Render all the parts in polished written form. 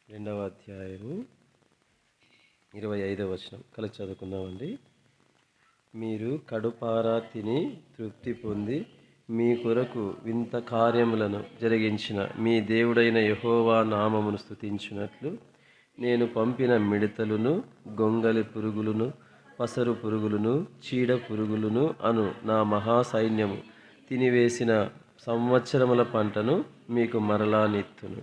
రెండవ అధ్యాయము 25వ వచనం కలిసి చదువుకుందామండి. మీరు కడుపారా తిని తృప్తి పొంది మీ కొరకు వింత కార్యములను జరిగించిన మీ దేవుడైన యెహోవా నామమును స్తుతించున్నట్లు నేను పంపిన మిడతలును గొంగలి పురుగులను పసరు పురుగులను చీడ పురుగులను అను నా మహాసైన్యము తినివేసిన సంవత్సరముల పంటను మీకు మరలా నెత్తును.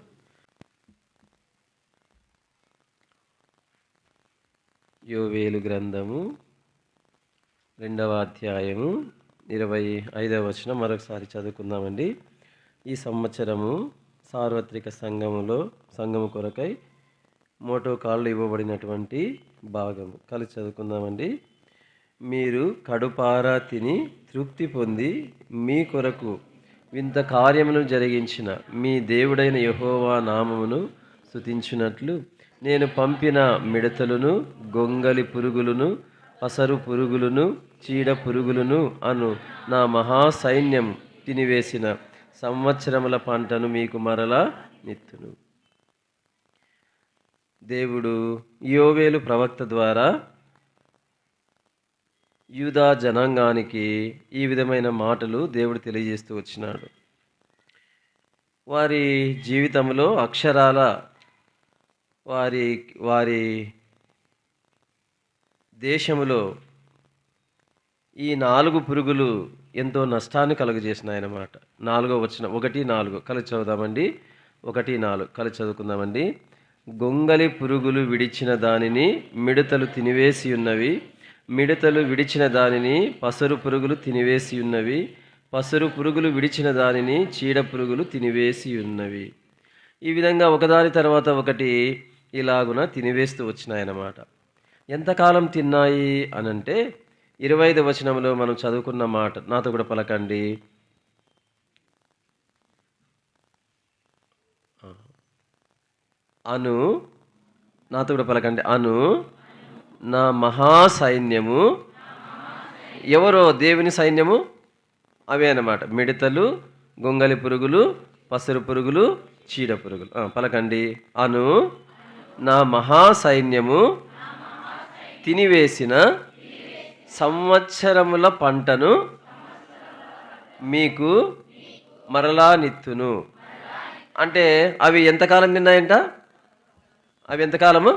యోవేలు గ్రంథము 2వ అధ్యాయము 25వ వచనం మరొకసారి చదువుకుందామండి. ఈ సంవత్సరము సార్వత్రిక సంఘము కొరకై మోటోకాళ్ళు ఇవ్వబడినటువంటి భాగము కలిసి చదువుకుందామండి. మీరు కడుపారా తిని తృప్తి పొంది మీ కొరకు వింత కార్యములను జరిగించిన మీ దేవుడైన యెహోవా నామమును స్తుతించున్నట్లు నేను పంపిన మిడతలను గొంగలి పురుగులను పసరు పురుగులను చీడ పురుగులను అను నా మహాసైన్యం తినివేసిన సంవత్సరముల పంటను మీకు మరలా నెత్తును. దేవుడు యోవేలు ప్రవక్త ద్వారా యూదా జనాంగానికి ఈ విధమైన మాటలు దేవుడు తెలియజేస్తూ వచ్చినాడు. వారి జీవితంలో అక్షరాల వారి దేశంలో ఈ 4 పురుగులు ఎంతో నష్టాన్ని కలుగజేసినాయన్నమాట. 4వ వచనం 1-4 కలిసి చదువుదామండి. 1-4 కలిసి చదువుకుందామండి. గొంగలి పురుగులు విడిచిన దానిని మిడతలు తినివేసి ఉన్నవి, మిడతలు విడిచిన దానిని పసరు పురుగులు తినివేసి ఉన్నవి, పసరు పురుగులు విడిచిన దానిని చీడ పురుగులు తినివేసి ఉన్నవి. ఈ విధంగా ఒకదాని తర్వాత ఒకటి ఇలాగున తినివేస్తూ వచ్చినాయన్నమాట. ఎంతకాలం తిన్నాయి అనంటే 25వ వచనంలో మనం చదువుకున్న మాట నాతో కూడా పలకండి. నాతో కూడా పలకండి. నా మహాసైన్యము. ఎవరో దేవుని సైన్యము అవే అన్నమాట. మిడతలు, గొంగలి పురుగులు, పసరు పురుగులు, చీడ పురుగులు. పలకండి. నా మహాసైన్యము తినివేసిన సంవత్సరముల పంటను మీకు మరలా నెత్తును. అంటే అవి ఎంతకాలం తిన్నాయంట? అవి ఎంతకాలము?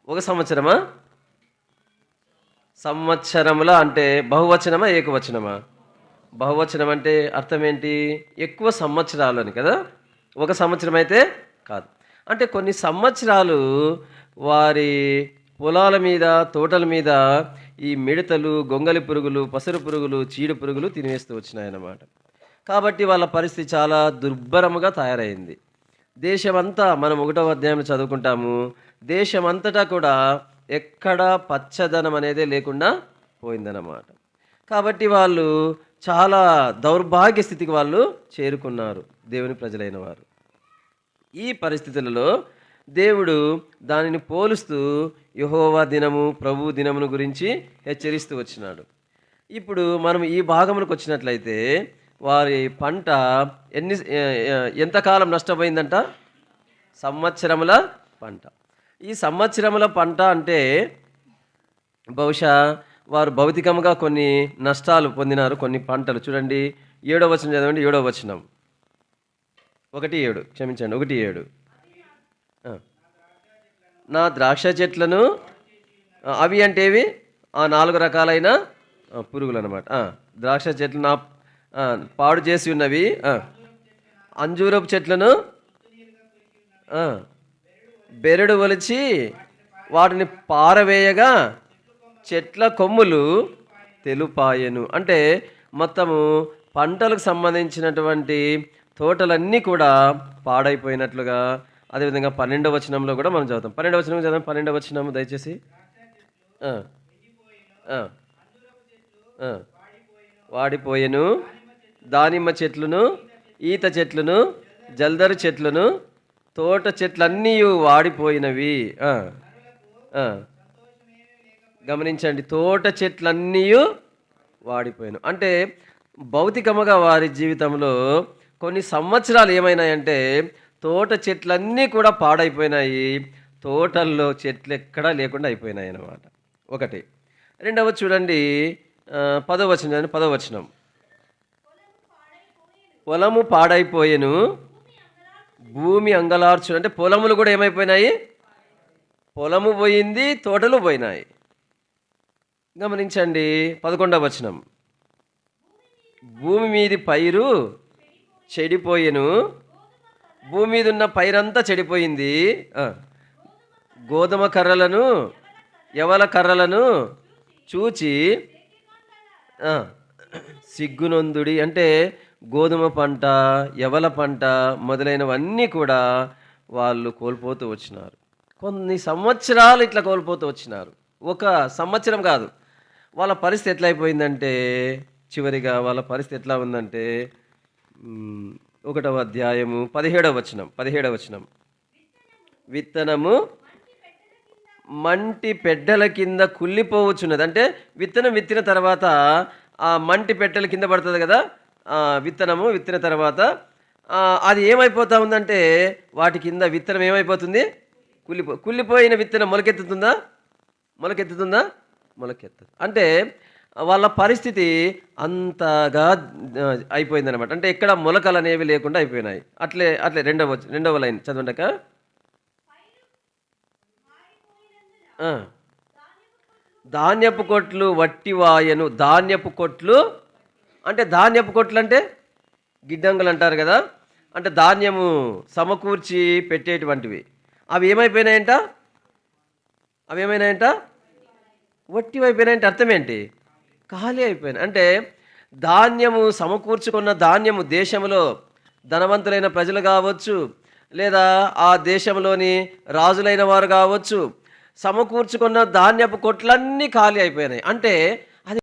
1 సంవత్సరమా? సంవత్సరముల అంటే బహువచనమా ఏకవచనమా? బహువచనం అంటే అర్థం ఏంటి? ఎక్కువ సంవత్సరాలు అని కదా. 1 సంవత్సరం అయితే కాదు. అంటే కొన్ని సంవత్సరాలు వారి పొలాల మీద, తోటల మీద ఈ మిడతలు, గొంగలి పురుగులు, పసరు పురుగులు, చీడ పురుగులు తినేస్తూ వచ్చినాయన్నమాట. కాబట్టి వాళ్ళ పరిస్థితి చాలా దుర్భరముగా తయారైంది. దేశమంతా మనం 1వ అధ్యాయంలో చదువుకుంటాము. దేశమంతటా కూడా ఎక్కడా పచ్చదనం అనేదే లేకుండా పోయిందన్నమాట. కాబట్టి వాళ్ళు చాలా దౌర్భాగ్య స్థితికి వాళ్ళు చేరుకున్నారు, దేవుని ప్రజలైన వారు. ఈ పరిస్థితులలో దేవుడు దానిని పోలుస్తూ యెహోవా దినము, ప్రభు దినమును గురించి హెచ్చరిస్తూ వచ్చినాడు. ఇప్పుడు మనం ఈ భాగములకు వచ్చినట్లయితే వారి పంట ఎంతకాలం నష్టపోయిందంట? సంవత్సరముల పంట. ఈ సంవత్సరముల పంట అంటే బహుశా వారు భౌతికంగా కొన్ని నష్టాలు పొందినారు, కొన్ని పంటలు. చూడండి 7వ వచనం చదవండి. 7వ వచనం 1:7 క్షమించండి 1:7. నా ద్రాక్ష చెట్లను, అవి అంటే ఏవి? 4 రకాలైన పురుగులు అన్నమాట. ద్రాక్ష చెట్లు నా పాడు చేసి ఉన్నవి. అంజూరపు చెట్లను బెరడు ఒలిచి వాటిని పారవేయగా చెట్ల కొమ్ములు తెలుపాయెను. అంటే మొత్తము పంటలకు సంబంధించినటువంటి తోటలన్నీ కూడా పాడైపోయినట్లుగా. అదేవిధంగా 12వ వచనంలో కూడా మనం చదువుతాం. 12వ వచనం చదవం. 12వ వచనం దయచేసి. వాడిపోయెను దానిమ్మ చెట్లను, ఈత చెట్లను, జల్దరు చెట్లను, తోట చెట్లన్నీ వాడిపోయినవి. గమనించండి, తోట చెట్లన్నీ వాడిపోయాను. అంటే భౌతికముగా వారి జీవితంలో కొన్ని సంవత్సరాలు ఏమైనాయంటే తోట చెట్లన్నీ కూడా పాడైపోయినాయి. తోటల్లో చెట్లు ఎక్కడా లేకుండా అయిపోయినాయి అన్నమాట. ఒకటి. రెండవది చూడండి, 10వ వచనం చూడండి, 10వ వచనం. పొలము పాడైపోయెను, భూమి అంగలార్చును. అంటే పొలములు కూడా ఏమైపోయినాయి? పొలము పోయింది, తోటలు పోయినాయి. గమనించండి 11వ వచనం. భూమి మీది పైరు చెడిపోయెను, భూమి మీద ఉన్న పైరంతా చెడిపోయింది. గోధుమ కర్రలను, యవల కర్రలను చూచి సిగ్గునొందుడి. అంటే గోధుమ పంట, యవల పంట మొదలైనవన్నీ కూడా వాళ్ళు కోల్పోతూ వచ్చినారు. కొన్ని సంవత్సరాలు ఇట్లా కోల్పోతూ వచ్చినారు. ఒక సంవత్సరం కాదు. వాళ్ళ పరిస్థితి ఎట్లా అయిపోయిందంటే, చివరిగా వాళ్ళ పరిస్థితి ఎట్లా ఉందంటే, 1వ అధ్యాయము 17వ వచనం. విత్తనము మంటి పెడ్డల కింద కుళ్ళిపోవచ్చున్నది. అంటే విత్తనం విత్తిన తర్వాత ఆ మంటి పెట్టెల కింద పడుతుంది కదా, విత్తనము విత్తిన తర్వాత అది ఏమైపోతా ఉందంటే, వాటి కింద విత్తనం ఏమైపోతుంది? కుళ్ళిపోయిన విత్తనం మొలకెత్తుతుందా? మొలకెత్తదు. అంటే వాళ్ళ పరిస్థితి అంతగా అయిపోయిందనమాట. అంటే ఎక్కడ మొలకలు అనేవి లేకుండా అయిపోయినాయి. అట్లే రెండవ లైన్ చదవండక. ధాన్యపు కొట్లు వట్టివాయను. ధాన్యపు కొట్లు అంటే, ధాన్యపు కొట్లు అంటే గిడ్డంగులు అంటారు కదా. అంటే ధాన్యము సమకూర్చి పెట్టేటువంటివి. అవి ఏమైపోయినాయంట? వట్టివైపోయినాయంటే అర్థం ఏంటి? ఖాళీ అయిపోయినాయి. అంటే ధాన్యము సమకూర్చుకున్న ధాన్యము దేశంలో ధనవంతులైన ప్రజలు కావచ్చు, లేదా ఆ దేశంలోని రాజులైన వారు కావచ్చు, సమకూర్చుకున్న ధాన్యపు కొట్లన్నీ ఖాళీ అయిపోయినాయి. అంటే అది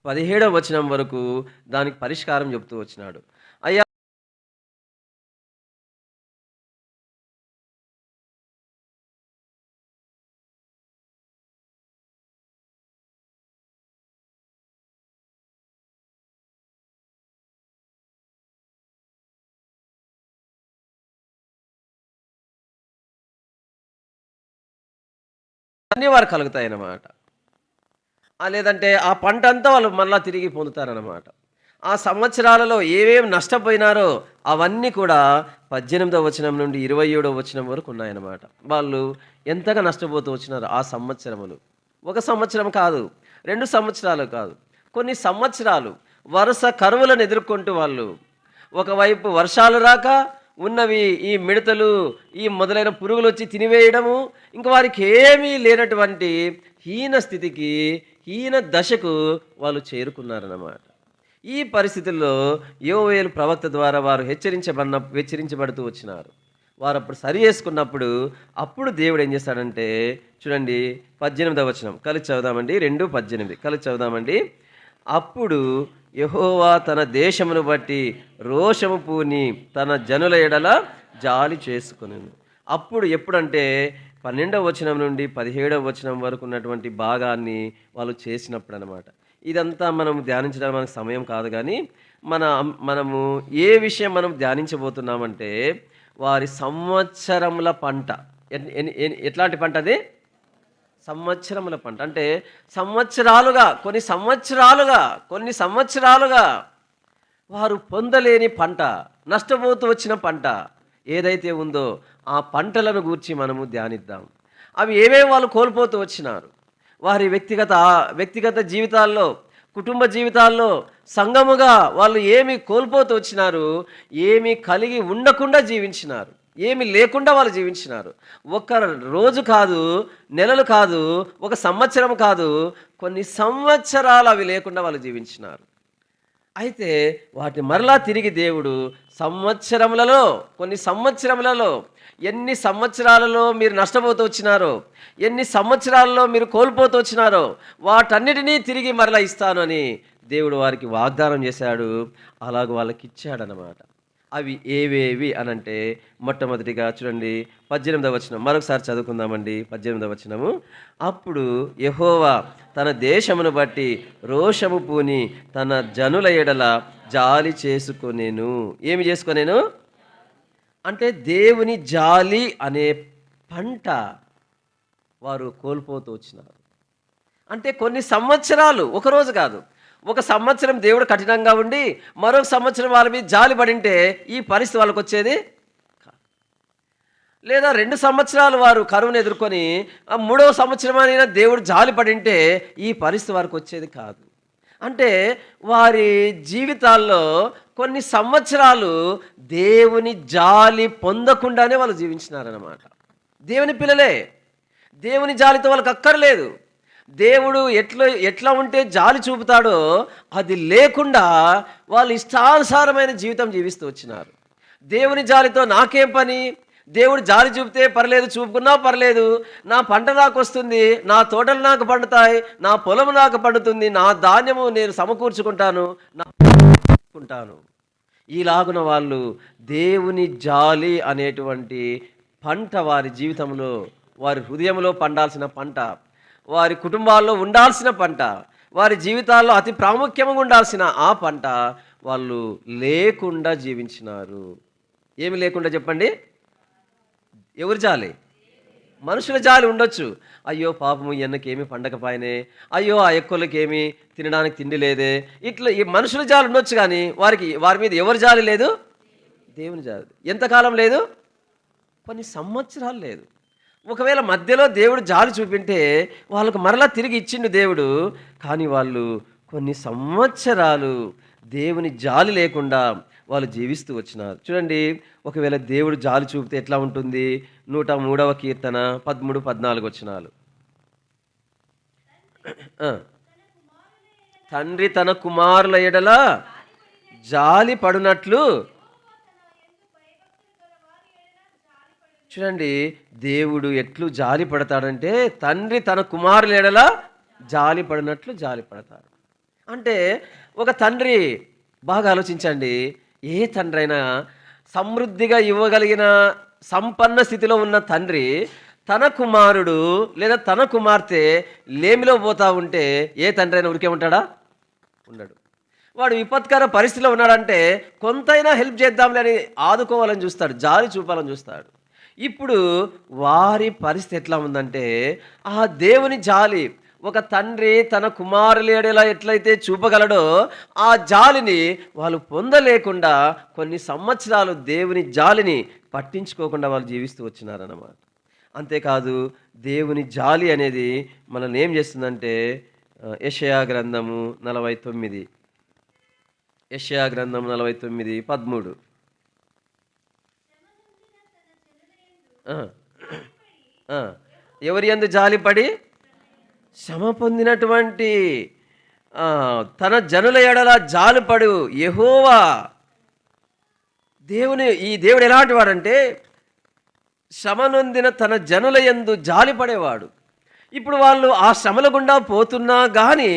పదిహేడవ వచనం వరకు దానికి పరిష్కారం చెప్తూ వచ్చినాడు. అయ్యా, అన్ని వారు కలుగుతాయన్నమాట. లేదంటే ఆ పంట అంతా వాళ్ళు మళ్ళా తిరిగి పొందుతారన్నమాట. ఆ సంవత్సరాలలో ఏమేమి నష్టపోయినారో అవన్నీ కూడా 18వ వచనం నుండి 27వ వచనం వరకు ఉన్నాయన్నమాట. వాళ్ళు ఎంతగా నష్టపోతూ వచ్చినారు ఆ సంవత్సరములు. ఒక సంవత్సరం కాదు, 2 సంవత్సరాలు కాదు, కొన్ని సంవత్సరాలు వరుస కరువులను ఎదుర్కొంటూ వాళ్ళు, ఒకవైపు వర్షాలు రాక ఉన్నవి ఈ మిడతలు, ఈ మొదలైన పురుగులు వచ్చి తినివేయడము, ఇంకా వారికి ఏమీ లేనటువంటి హీన స్థితికి, హీన దశకు వాళ్ళు చేరుకున్నారన్నమాట. ఈ పరిస్థితుల్లో యోవేలు ప్రవక్త ద్వారా వారు హెచ్చరించబడుతూ వచ్చినారు. వారు అప్పుడు సరి చేసుకున్నప్పుడు అప్పుడు దేవుడు ఏం చేస్తాడంటే, చూడండి 18వ వచనం కలిసి చదువుదామండి. 2:18 కలిసి చదువుదామండి. అప్పుడు యెహోవా తన దేశమును బట్టి రోషము పూని తన జనుల ఎడల జాలి చేసుకొనెను. అప్పుడు ఎప్పుడంటే 12వ వచనం నుండి 17వ వచనం వరకు ఉన్నటువంటి భాగాన్ని వాళ్ళు చేసినప్పుడు అనమాట. ఇదంతా మనం ధ్యానించడానికి మనకు సమయం కాదు, కానీ మనము ఏ విషయం మనం ధ్యానించబోతున్నామంటే, వారి సంవత్సరముల పంట. ఎట్లాంటి పంట అది? సంవత్సరముల పంట. అంటే కొన్ని సంవత్సరాలుగా వారు పొందలేని పంట, నష్టపోతూ వచ్చిన పంట ఏదైతే ఉందో ఆ పంటలను గూర్చి మనము ధ్యానిద్దాం. అవి ఏమేమి వాళ్ళు కోల్పోతూ వచ్చినారు, వారి వ్యక్తిగత జీవితాల్లో, కుటుంబ జీవితాల్లో, సంఘముగా వాళ్ళు ఏమి కోల్పోతూ వచ్చినారు, ఏమి కలిగి ఉండకుండా జీవించినారు, ఏమి లేకుండా వాళ్ళు జీవించినారు. ఒక రోజు కాదు, నెలలు కాదు, ఒక సంవత్సరం కాదు, కొన్ని సంవత్సరాలు అవి లేకుండా వాళ్ళు జీవించినారు. అయితే వాటిని మరలా తిరిగి దేవుడు సంవత్సరములలో, కొన్ని సంవత్సరములలో, ఎన్ని సంవత్సరాలలో మీరు నష్టపోతూ వచ్చినారో, ఎన్ని సంవత్సరాలలో మీరు కోల్పోతూ వచ్చినారో వాటన్నిటినీ తిరిగి మరలా ఇస్తాను అని దేవుడు వారికి వాగ్దానం చేశాడు. అలాగ వాళ్ళకి ఇచ్చాడనమాట. అవి ఏవేవి అనంటే, మొట్టమొదటిగా చూడండి 18వ వచనం, మరొకసారి చదువుకుందామండి. 18వ వచనము, అప్పుడు యెహోవా తన దేశమును బట్టి రోషము పూని తన జనుల ఎడల జాలి చేసుకొనేను. ఏమి చేసుకొనేను అంటే, దేవుని జాలి అనే పంట వారు కోల్పోతూ వచ్చినారు. అంటే కొన్ని సంవత్సరాలు, ఒకరోజు కాదు, ఒక సంవత్సరం దేవుడు కఠినంగా ఉండి మరొక సంవత్సరం వాళ్ళ మీద జాలి పడింటే ఈ పరిస్థితి వాళ్ళకి వచ్చేది కాదు. లేదా 2 సంవత్సరాలు వారు కరువును ఎదుర్కొని మూడవ సంవత్సరం అయినా దేవుడు జాలి పడింటే ఈ పరిస్థితి వారికి వచ్చేది కాదు. అంటే వారి జీవితాల్లో కొన్ని సంవత్సరాలు దేవుని జాలి పొందకుండానే వాళ్ళు జీవించినారన్నమాట. దేవుని పిల్లలే, దేవుని జాలితో వాళ్ళకి అక్కర్లేదు. దేవుడు ఎట్లా ఉంటే జాలి చూపుతాడో అది లేకుండా వాళ్ళు ఇష్టానుసారమైన జీవితం జీవిస్తూ వచ్చినారు. దేవుని జాలితో నాకేం పని, దేవుడు జాలి చూపితే పర్లేదు, చూపుకున్నా పర్లేదు, నా పంట నాకు వస్తుంది, నా తోటలు నాకు పండుతాయి, నా పొలం నాకు పండుతుంది, నా ధాన్యము నేను సమకూర్చుకుంటాను, ఈలాగున వాళ్ళు దేవుని జాలి అనేటువంటి పంట వారి జీవితంలో, వారి హృదయంలో పండాల్సిన పంట, వారి కుటుంబాల్లో ఉండాల్సిన పంట, వారి జీవితాల్లో అతి ప్రాముఖ్యంగా ఉండాల్సిన ఆ పంట వాళ్ళు లేకుండా జీవించినారు. ఏమి లేకుండా చెప్పండి? ఎవరి జాలి? మనుషుల జాలి ఉండొచ్చు. అయ్యో పాపము ఎన్నకేమి పండకపోయినే, అయ్యో ఆ ఎక్కువలకేమి తినడానికి తిండి లేదే, ఇట్లా ఈ మనుషుల జాలి ఉండొచ్చు. కానీ వారి మీద ఎవరి జాలి లేదు? దేవుని జాలి. ఎంతకాలం లేదు? కొన్ని సంవత్సరాలు లేదు. ఒకవేళ మధ్యలో దేవుడు జాలి చూపింటే వాళ్ళకు మరలా తిరిగి ఇచ్చిండు దేవుడు. కానీ వాళ్ళు కొన్ని సంవత్సరాలు దేవుని జాలి లేకుండా వాళ్ళు జీవిస్తూ వచ్చినారు. చూడండి, ఒకవేళ దేవుడు జాలి చూపితే ఎట్లా ఉంటుంది? 103వ కీర్తన 13, 14 వచనాలు. తండ్రి తన కుమారుల ఎడల జాలి పడునట్లు, చూడండి దేవుడు ఎట్లు జాలి పడతాడంటే, తండ్రి తన కుమారుల ఎడల జాలి పడినట్లు జాలి పడతాడు. అంటే ఒక తండ్రి, బాగా ఆలోచించండి, ఏ తండ్రి అయినా సమృద్ధిగా ఇవ్వగలిగిన సంపన్న స్థితిలో ఉన్న తండ్రి తన కుమారుడు లేదా తన కుమార్తె లేమిలో పోతా ఉంటే ఏ తండ్రి అయినా ఉరికే ఉంటాడా? ఉండడు. వాడు విపత్కర పరిస్థితిలో ఉన్నాడంటే కొంతైనా హెల్ప్ చేద్దాంలే అని ఆదుకోవాలని చూస్తాడు, జాలి చూపాలని చూస్తాడు. ఇప్పుడు వారి పరిస్థితి ఎట్లా ఉందంటే, ఆ దేవుని జాలి ఒక తండ్రి తన కుమారులేడేలా ఎట్లయితే చూపగలడో ఆ జాలిని వాళ్ళు పొందలేకుండా కొన్ని సంవత్సరాలు దేవుని జాలిని పట్టించుకోకుండా వాళ్ళు జీవిస్తూ వచ్చినారన్నమాట. అంతేకాదు, దేవుని జాలి అనేది మనల్ని ఏం చేస్తుందంటే, యెషయా గ్రంథము 49, యెషయా గ్రంథం 49, 13. ఎవరి యందు జాలిపడి శ్రమ పొందినటువంటి తన జనుల ఎడల జాలిపడు యెహోవా. ఈ దేవుడు ఎలాంటి వాడంటే, శ్రమ నొందిన తన జనుల యందు జాలిపడేవాడు. ఇప్పుడు వాళ్ళు ఆ శ్రమల గుండా పోతున్నా కానీ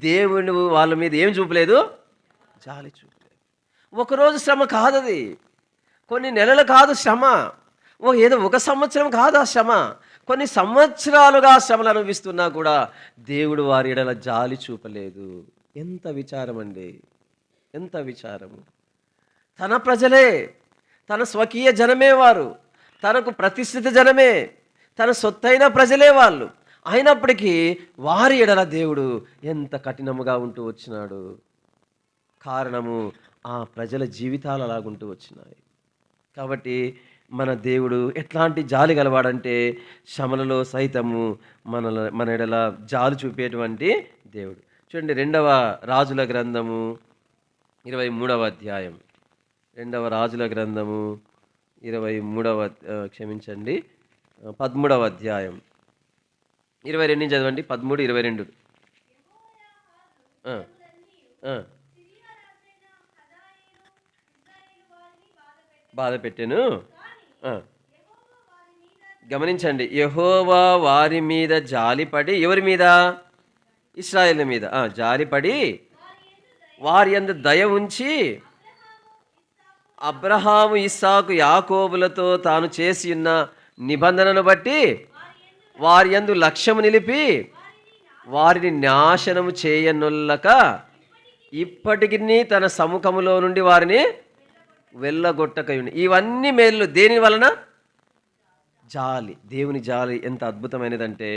దేవుడు వాళ్ళ మీద ఏం చూపలేదు? జాలి చూపలేదు. ఒకరోజు శ్రమ కాదది, కొన్ని నెలలు కాదు శ్రమ, ఏదో ఒక సంవత్సరం కాదు ఆ శ్రమ, కొన్ని సంవత్సరాలుగా శ్రమలు అనుభవిస్తున్నా కూడా దేవుడు వారి ఎడల జాలి చూపలేదు. ఎంత విచారం అండి, ఎంత విచారము. తన ప్రజలే, తన స్వకీయ జనమే వారు, తనకు ప్రతిష్ఠిత జనమే, తన సొత్తైన ప్రజలే వాళ్ళు, అయినప్పటికీ వారి ఎడల దేవుడు ఎంత కఠినముగా ఉంటూ వచ్చినాడు. కారణము ఆ ప్రజల జీవితాలు అలాగుంటూ వచ్చినాయి. కాబట్టి మన దేవుడు ఎట్లాంటి జాలి గలవాడంటే, శ్రమలలో సైతము మన ఎడల జాలి చూపేటువంటి దేవుడు. చూడండి, 2వ రాజుల గ్రంథము 23వ అధ్యాయం, 2వ రాజుల గ్రంథము 13వ అధ్యాయం 22 చదవండి. 13, 22. బాధ పెట్టెను. ఆ, గమనించండి, యెహోవా వారి మీద జాలిపడి, ఎవరి మీద? ఇశ్రాయేలు మీద జాలిపడి వారి యందు దయ ఉంచి అబ్రహాము, ఇస్సాకు, యాకోబులతో తాను చేసి ఉన్న నిబంధనను బట్టి వారి యందు లక్ష్యము నిలిపి వారిని నాశనము చేయనొల్లక ఇప్పటికి తన సముఖములో నుండి వారిని వెళ్ళగొట్టకయుండి. ఇవన్నీ మేలు దేని వలన? జాలి. దేవుని జాలి ఎంత అద్భుతమైనదంటే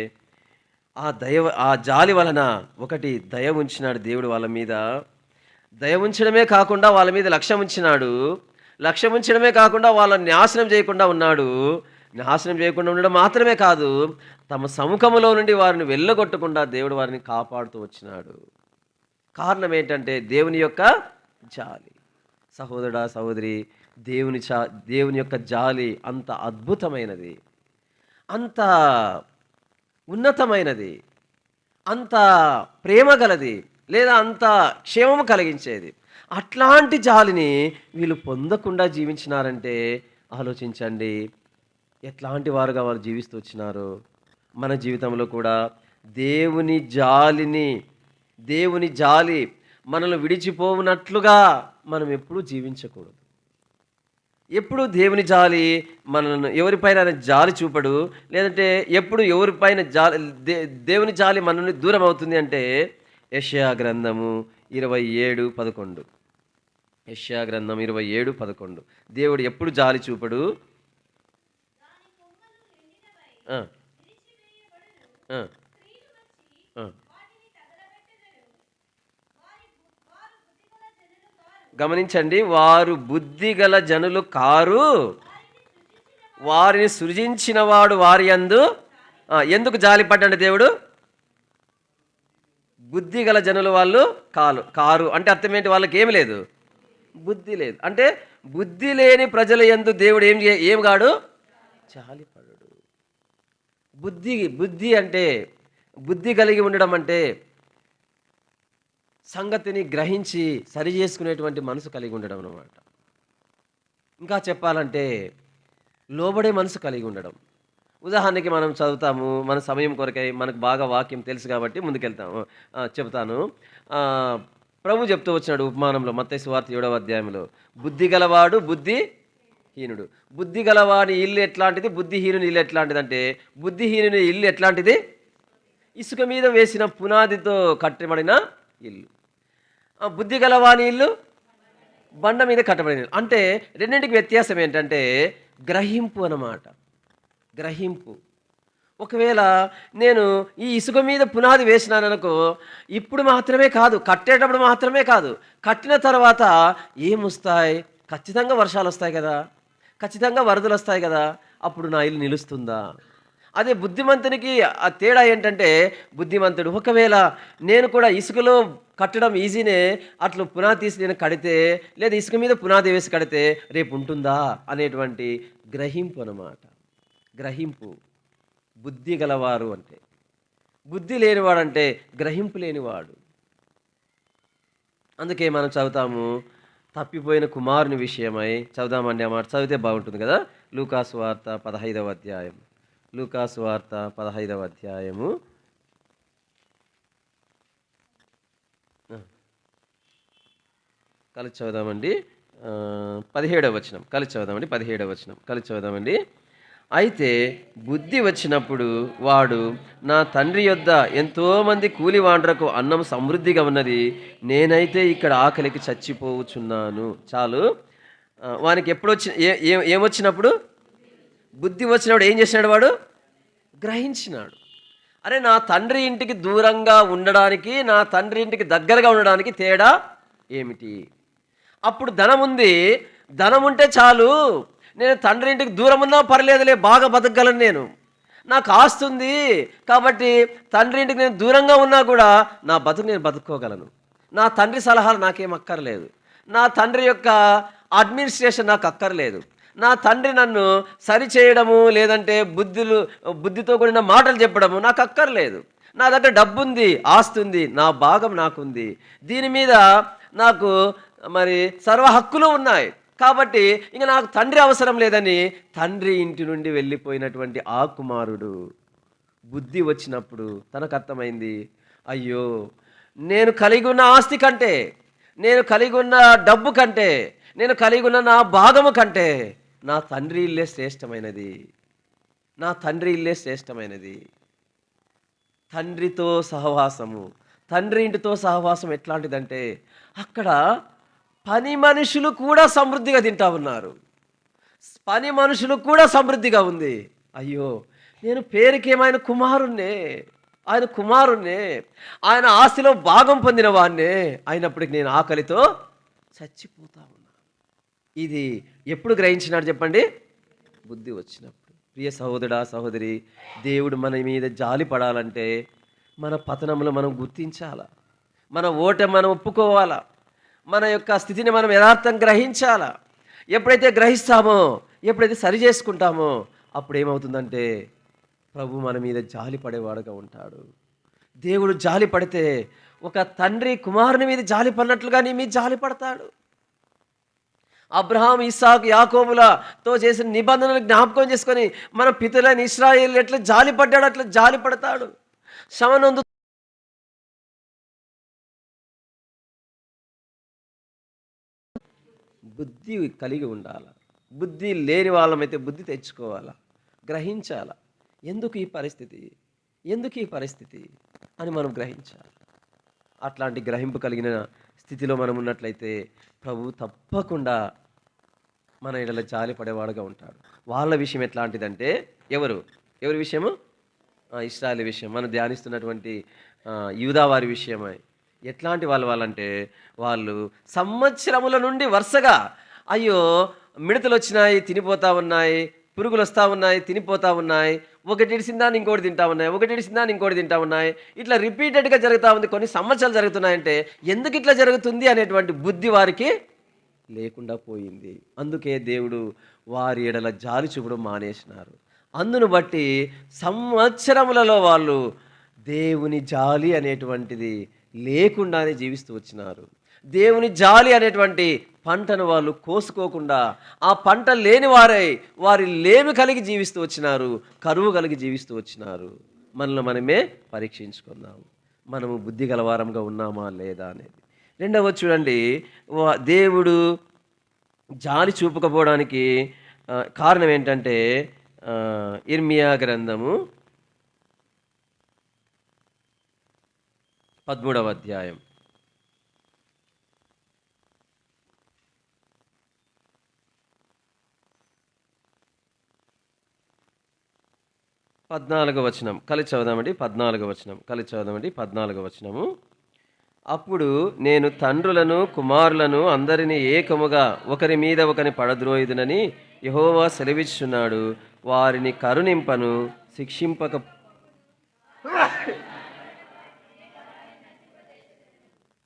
ఆ జాలి వలన ఒకటి దయ ఉంచినాడు దేవుడు వాళ్ళ మీద. దయ ఉంచడమే కాకుండా వాళ్ళ మీద లక్ష్యం ఉంచినాడు. లక్ష్యం ఉంచడమే కాకుండా వాళ్ళని నాశనం చేయకుండా ఉన్నాడు. నాశనం చేయకుండా ఉండడం మాత్రమే కాదు, తమ సముఖములో నుండి వారిని వెళ్ళగొట్టకుండా దేవుడు వారిని కాపాడుతూ వచ్చినాడు. కారణం ఏంటంటే దేవుని యొక్క జాలి. సహోదరుడా, సహోదరి, దేవుని యొక్క జాలి అంత అద్భుతమైనది, అంత ఉన్నతమైనది, అంత ప్రేమ గలది, లేదా అంత క్షేమము కలిగించేది. అట్లాంటి జాలిని వీళ్ళు పొందకుండా జీవించినారంటే ఆలోచించండి ఎట్లాంటి వారుగా వాళ్ళు జీవిస్తూ వచ్చినారు. మన జీవితంలో కూడా దేవుని జాలి మనల్ని విడిచిపోవునట్లుగా మనం ఎప్పుడూ జీవించకూడదు. ఎప్పుడు దేవుని జాలి మనల్ని ఎవరిపైన జాలి చూపడు, లేదంటే ఎప్పుడు ఎవరిపైన దేవుని జాలి మన నుండి దూరం అవుతుంది అంటే యెషయా గ్రంథము 27:11. యెషయా గ్రంథం 27:11. దేవుడు ఎప్పుడు జాలి చూపడు? గమనించండి, వారు బుద్ధిగల జనులు కారు, వారిని సృజించిన వాడు వారి యందు ఎందుకు జాలిపడ్డాడు దేవుడు? బుద్ధి గల జనులు వాళ్ళు కారు అంటే అర్థం ఏంటి? వాళ్ళకి ఏమి లేదు, బుద్ధి లేదు. అంటే బుద్ధి లేని ప్రజల యందు దేవుడు ఏం కాడు? జాలిపడడు. బుద్ధి అంటే బుద్ధి కలిగి ఉండడం అంటే సంగతిని గ్రహించి సరి చేసుకునేటువంటి మనసు కలిగి ఉండడం అన్నమాట. ఇంకా చెప్పాలంటే లోబడే మనసు కలిగి ఉండడం. ఉదాహరణకి మనం చదువుతాము, మన సమయం కొరకై మనకు బాగా వాక్యం తెలుసు కాబట్టి ముందుకెళ్తాము. చెబుతాను. ప్రభు చెప్తూ వచ్చినాడు ఉపమానంలో, మత్తయి సువార్త 7వ అధ్యాయంలో, బుద్ధి గలవాడు బుద్ధిహీనుడు. బుద్ధి గలవాని ఇల్లు ఎట్లాంటిది, బుద్ధిహీనుని ఇల్లు ఎట్లాంటిది అంటే, బుద్ధిహీనుని ఇల్లు ఎట్లాంటిది? ఇసుక మీద వేసిన పునాదితో కట్టబడిన ఇల్లు. బుద్ధి గలవాని ఇల్లు బండ మీద కట్టబడిన ఇల్లు. అంటే రెండింటికి వ్యత్యాసం ఏంటంటే గ్రహింపు అన్నమాట. గ్రహింపు. ఒకవేళ నేను ఈ ఇసుక మీద పునాది వేసినాననుకో, ఇప్పుడు మాత్రమే కాదు, కట్టేటప్పుడు మాత్రమే కాదు, కట్టిన తర్వాత ఏమొస్తాయి? ఖచ్చితంగా వర్షాలు వస్తాయి కదా, ఖచ్చితంగా వరదలు వస్తాయి కదా, అప్పుడు నా ఇల్లు నిలుస్తుందా? అదే బుద్ధిమంతునికి ఆ తేడా ఏంటంటే, బుద్ధిమంతుడు ఒకవేళ నేను కూడా ఇసుకలో కట్టడం ఈజీనే, అట్లా పునాది తీసి నేను కడితే, లేదా ఇసుక మీద పునాది వేసి కడితే రేపు ఉంటుందా అనేటువంటి గ్రహింపు అన్నమాట. గ్రహింపు. బుద్ధి గలవారు అంటే, బుద్ధి లేనివాడంటే గ్రహింపు లేనివాడు. అందుకే మనం చదువుతాము, తప్పిపోయిన కుమారుని విషయమై చదువుదామండి. ఆ మాట చదివితే బాగుంటుంది కదా. లూకాసు వార్త 15వ అధ్యాయం. లూకాసు వార్త 15వ అధ్యాయము కలిసి చదువుదామండి. 17వ వచనం కలిసి చదువుదామండి. 17వ వచనం కలిసి చదువుదామండి. అయితే బుద్ధి వచ్చినప్పుడు వాడు, నా తండ్రి యొద్ద ఎంతోమంది కూలివాండ్రకు అన్నం సమృద్ధిగా ఉన్నది, నేనైతే ఇక్కడ ఆకలికి చచ్చిపోవచ్చున్నాను. చాలు. వానికి ఎప్పుడు ఏమొచ్చినప్పుడు? బుద్ధి వచ్చినప్పుడు ఏం చేసినాడు? వాడు గ్రహించినాడు. అరే, నా తండ్రి ఇంటికి దూరంగా ఉండడానికి, నా తండ్రి ఇంటికి దగ్గరగా ఉండడానికి తేడా ఏమిటి? అప్పుడు ధనం ఉంది, ధనం ఉంటే చాలు, నేను తండ్రి ఇంటికి దూరం ఉన్నా పర్లేదులే, బాగా బతకగలను, నేను నాకు ఆస్తుంది కాబట్టి తండ్రి ఇంటికి నేను దూరంగా ఉన్నా కూడా నా బతుకు నేను బతుక్కోగలను, నా తండ్రి సలహాలు నాకేం అక్కర్లేదు, నా తండ్రి యొక్క అడ్మినిస్ట్రేషన్ నాకు అక్కర్లేదు, నా తండ్రి నన్ను సరిచేయడము లేదంటే బుద్ధితో కూడిన మాటలు చెప్పడము నాకు అక్కర్లేదు, నా దగ్గర డబ్బు ఉంది, ఆస్తి ఉంది, నా భాగం నాకుంది, దీని మీద నాకు మరి సర్వ హక్కులు ఉన్నాయి, కాబట్టి ఇంక నాకు తండ్రి అవసరం లేదని తండ్రి ఇంటి నుండి వెళ్ళిపోయినటువంటి ఆ కుమారుడు బుద్ధి వచ్చినప్పుడు తనకు అర్థమైంది, అయ్యో, నేను కలిగి ఉన్న ఆస్తి కంటే, నేను కలిగి ఉన్న డబ్బు కంటే, నేను కలిగి ఉన్న నా భాగము కంటే నా తండ్రి ఇల్లే శ్రేష్టమైనది, నా తండ్రి ఇల్లే శ్రేష్టమైనది. తండ్రితో సహవాసము, తండ్రి ఇంటితో సహవాసం ఎట్లాంటిదంటే అక్కడ పని మనుషులు కూడా సమృద్ధిగా తింటా ఉన్నారు. పని మనుషులు కూడా సమృద్ధిగా ఉంది. అయ్యో, నేను పేరుకేమో ఆయన కుమారుణ్ణే, ఆయన ఆస్తిలో భాగం పొందిన వాడినే, అయినప్పటికీ నేను ఆకలితో చచ్చిపోతా ఉన్నా. ఇది ఎప్పుడు గ్రహించినాడు చెప్పండి? బుద్ధి వచ్చినప్పుడు. ప్రియ సహోదరా సహోదరి, దేవుడు మన మీద జాలి పడాలంటే మన పతనములు మనం గుర్తించాలా, మన ఓటమి మనం ఒప్పుకోవాలా, మన యొక్క స్థితిని మనం యథార్థం గ్రహించాలా. ఎప్పుడైతే గ్రహిస్తామో, ఎప్పుడైతే సరి చేసుకుంటామో, అప్పుడు ఏమవుతుందంటే ప్రభు మన మీద జాలి పడేవాడుగా ఉంటాడు. దేవుడు జాలి పడితే ఒక తండ్రి కుమారుని మీద జాలి పడినట్లుగా నీ మీద జాలి పడతాడు. అబ్రహాం, ఇస్సాకు, యాకోబులతో చేసిన నిబంధనలు జ్ఞాపకం చేసుకొని మన పితరులైన ఇశ్రాయేలు ఎట్లా జాలి పడ్డాడు అట్లా జాలి పడతాడు. శ్రమనందు బుద్ధి కలిగి ఉండాలి. బుద్ధి లేని వాళ్ళమైతే బుద్ధి తెచ్చుకోవాలా, గ్రహించాలా. ఎందుకు ఈ పరిస్థితి అని మనం గ్రహించాలి. అట్లాంటి గ్రహింపు కలిగిన స్థితిలో మనం ఉన్నట్లయితే ప్రభు తప్పకుండా మన ఎడల జాలి పడేవాడుగా ఉంటాడు. వాళ్ళ విషయం ఎట్లాంటిదంటే ఎవరి విషయము? ఇశ్రాయేలు విషయం. మనం ధ్యానిస్తున్నటువంటి యూదా వారి విషయమై ఎట్లాంటి వాళ్ళంటే వాళ్ళు సంవత్సరముల నుండి వరుసగా అయ్యో, మిడతలు వచ్చినాయి తినిపోతా ఉన్నాయి, పురుగులు వస్తూ ఉన్నాయి తినిపోతూ ఉన్నాయి, ఒకటి ఇడిసిందాన్ని ఇంకోటి తింటా ఉన్నాయి, ఒకటి ఇడిసిందాన్ని ఇంకోటి తింటా ఉన్నాయి, ఇట్లా రిపీటెడ్గా జరుగుతూ ఉంది. కొన్ని సంవత్సరాలు జరుగుతున్నాయంటే ఎందుకు ఇట్లా జరుగుతుంది అనేటువంటి బుద్ధి వారికి లేకుండా పోయింది. అందుకే దేవుడు వారి ఎడల జాలి చూపడం మానేసినారు. అందును బట్టి సంవత్సరములలో వాళ్ళు దేవుని జాలి అనేటువంటిది లేకుండానే జీవిస్తూ వచ్చినారు. దేవుని జాలి అనేటువంటి పంటను వాళ్ళు కోసుకోకుండా ఆ పంట లేని వారి లేమి కలిగి జీవిస్తూ వచ్చినారు, కరువు కలిగి జీవిస్తూ వచ్చినారు. మనల్ని మనమే పరీక్షించుకుందాము, మనము బుద్ధి గలవారంగా ఉన్నామా లేదా అనేది. రెండవ చూడండి, దేవుడు జాలి చూపకపోవడానికి కారణం ఏంటంటే ఇర్మియా గ్రంథము 13వ అధ్యాయం 14వ వచనం కలిసి చదువుదామండి. 14వ వచనము. అప్పుడు నేను తండ్రులను కుమారులను అందరినీ ఏకముగా ఒకరి మీద ఒకరిని పడద్రోయుదునని యెహోవా సెలవిచ్చున్నాడు. వారిని కరుణింపను, శిక్షింపక.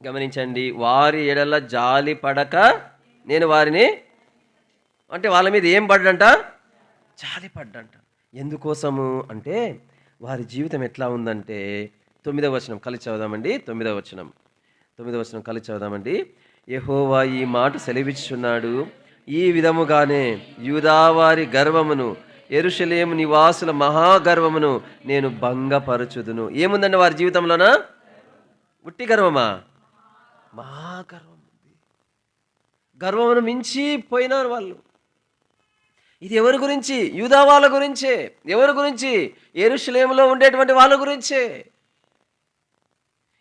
గమనించండి, వారి ఎడల జాలి పడక నేను వారిని, అంటే వాళ్ళ మీద ఏం పడ్డంట? జాలి పడ్డంట. ఎందుకోసము అంటే వారి జీవితం ఎట్లా ఉందంటే 9వ వచనం కలిసి చదువుదామండి. 9వ వచనం కలిసి చదువుదామండి. యెహోవా ఈ మాట సెలవిచ్చున్నాడు, ఈ విధముగానే యూదావారి గర్వమును, యెరూషలేము నివాసుల మహాగర్వమును నేను భంగపరచుదును. ఏముందండి వారి జీవితంలోనా? ఉట్టి గర్వమా? మహాగర్వం ఉంది. గర్వమును మించి పోయినారు వాళ్ళు. ఇది ఎవరి గురించి? యూదా వాళ్ళ గురించే. ఎవరి గురించి? యెరూషలేములో ఉండేటువంటి వాళ్ళ గురించే,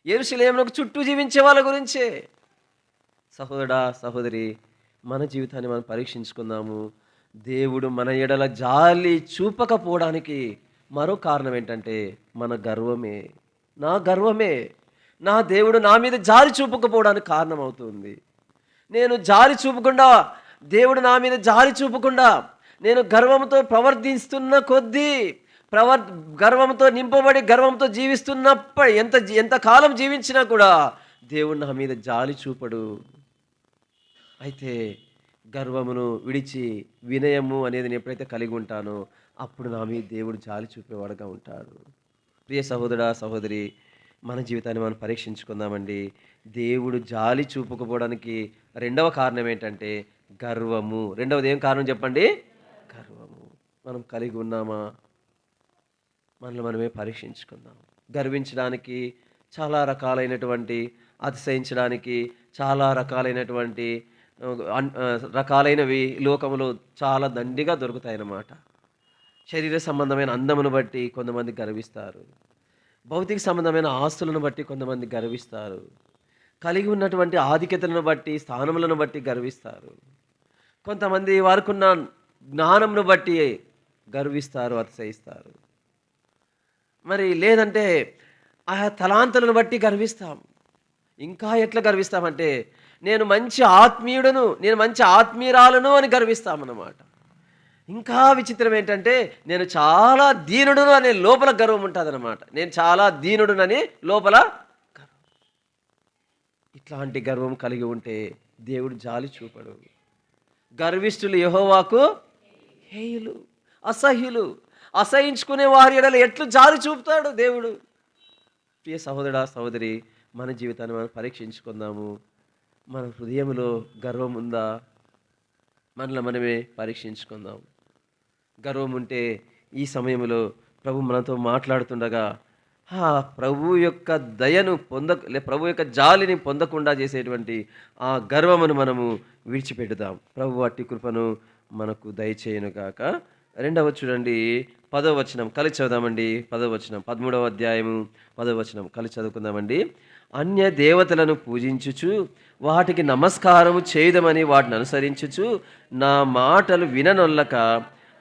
యెరూషలేమునకు చుట్టూ జీవించే వాళ్ళ గురించే. సహోదరా సహోదరి, మన జీవితాన్ని మనం పరీక్షించుకుందాము. దేవుడు మన ఎడల జాలి చూపకపోవడానికి మరో కారణం ఏంటంటే మన గర్వమే. నా దేవుడు నా మీద జాలి చూపకపోవడానికి కారణం అవుతుంది. నేను జాలి చూపకుండా, దేవుడు నా మీద జాలి చూపకుండా నేను గర్వంతో ప్రవర్తిస్తున్న కొద్దీ, గర్వంతో నింపబడి గర్వంతో జీవిస్తున్నప్పుడు ఎంత కాలం జీవించినా కూడా దేవుడు నా మీద జాలి చూపడు. అయితే గర్వమును విడిచి వినయము అనేది నేను ఎప్పుడైతే కలిగి ఉంటానో అప్పుడు నా మీద దేవుడు జాలి చూపేవాడుగా ఉంటాడు. ప్రియ సహోదరా సహోదరి, మన జీవితాన్ని మనం పరీక్షించుకుందామండి. దేవుడు జాలి చూపకపోవడానికి రెండవ కారణం ఏంటంటే గర్వము. రెండవది ఏం కారణం చెప్పండి? గర్వము. మనం కలిగి ఉన్నామా? మనల్ని మనమే పరీక్షించుకుందాం. గర్వించడానికి చాలా రకాలైనటువంటి, అతిశయించడానికి చాలా రకాలైనటువంటి రకాలైనవి లోకములో చాలా దండిగా దొరుకుతాయన్నమాట. శరీర సంబంధమైన అందమును బట్టి కొంతమంది గర్విస్తారు. భౌతిక సంబంధమైన ఆస్తులను బట్టి కొంతమంది గర్విస్తారు. కలిగి ఉన్నటువంటి ఆధిక్యతలను బట్టి, స్థానములను బట్టి గర్విస్తారు. కొంతమంది వారికున్న జ్ఞానమును బట్టి గర్విస్తారు, అతిశయిస్తారు. మరి లేదంటే ఆ తలాంతులను బట్టి గర్విస్తాం. ఇంకా ఎట్లా గర్విస్తామంటే నేను మంచి ఆత్మీయుడను, నేను మంచి ఆత్మీయురాలను అని గర్విస్తామన్నమాట. ఇంకా విచిత్రం ఏంటంటే నేను చాలా దీనుడును అనే లోపల గర్వం ఉంటుందన్నమాట. నేను చాలా దీనుడునని లోపల గర్వం. ఇట్లాంటి గర్వం కలిగి ఉంటే దేవుడు జాలి చూపడు. గర్విష్ఠులు యెహోవాకు హేయులు, అసహ్యులు. అసహించుకునే వారి ఎడల ఎట్లు జాలి చూపుతాడు దేవుడు. ప్రియ సహోదరా, సహోదరి, మన జీవితాన్ని మనం పరీక్షించుకుందాము. మన హృదయంలో గర్వం ఉందా? మనలో మనమే పరీక్షించుకుందాం. గర్వం ఉంటే ఈ సమయంలో ప్రభు మనతో మాట్లాడుతుండగా ప్రభు యొక్క దయను ప్రభు యొక్క జాలిని పొందకుండా చేసేటువంటి ఆ గర్వమును మనము విడిచిపెట్టుదాం. ప్రభు అట్టి కృపను మనకు దయచేయునుగాక. రెండవ చూడండి, 10వ వచనం కలిసి చదువుదామండి. 10వ వచనం, 13వ అధ్యాయము 10వ వచనం కలిసి చదువుకుందామండి. అన్య దేవతలను పూజించుచు వాటికి నమస్కారము చేయదమని వాటిని అనుసరించుచు నా మాటలు విననొల్లక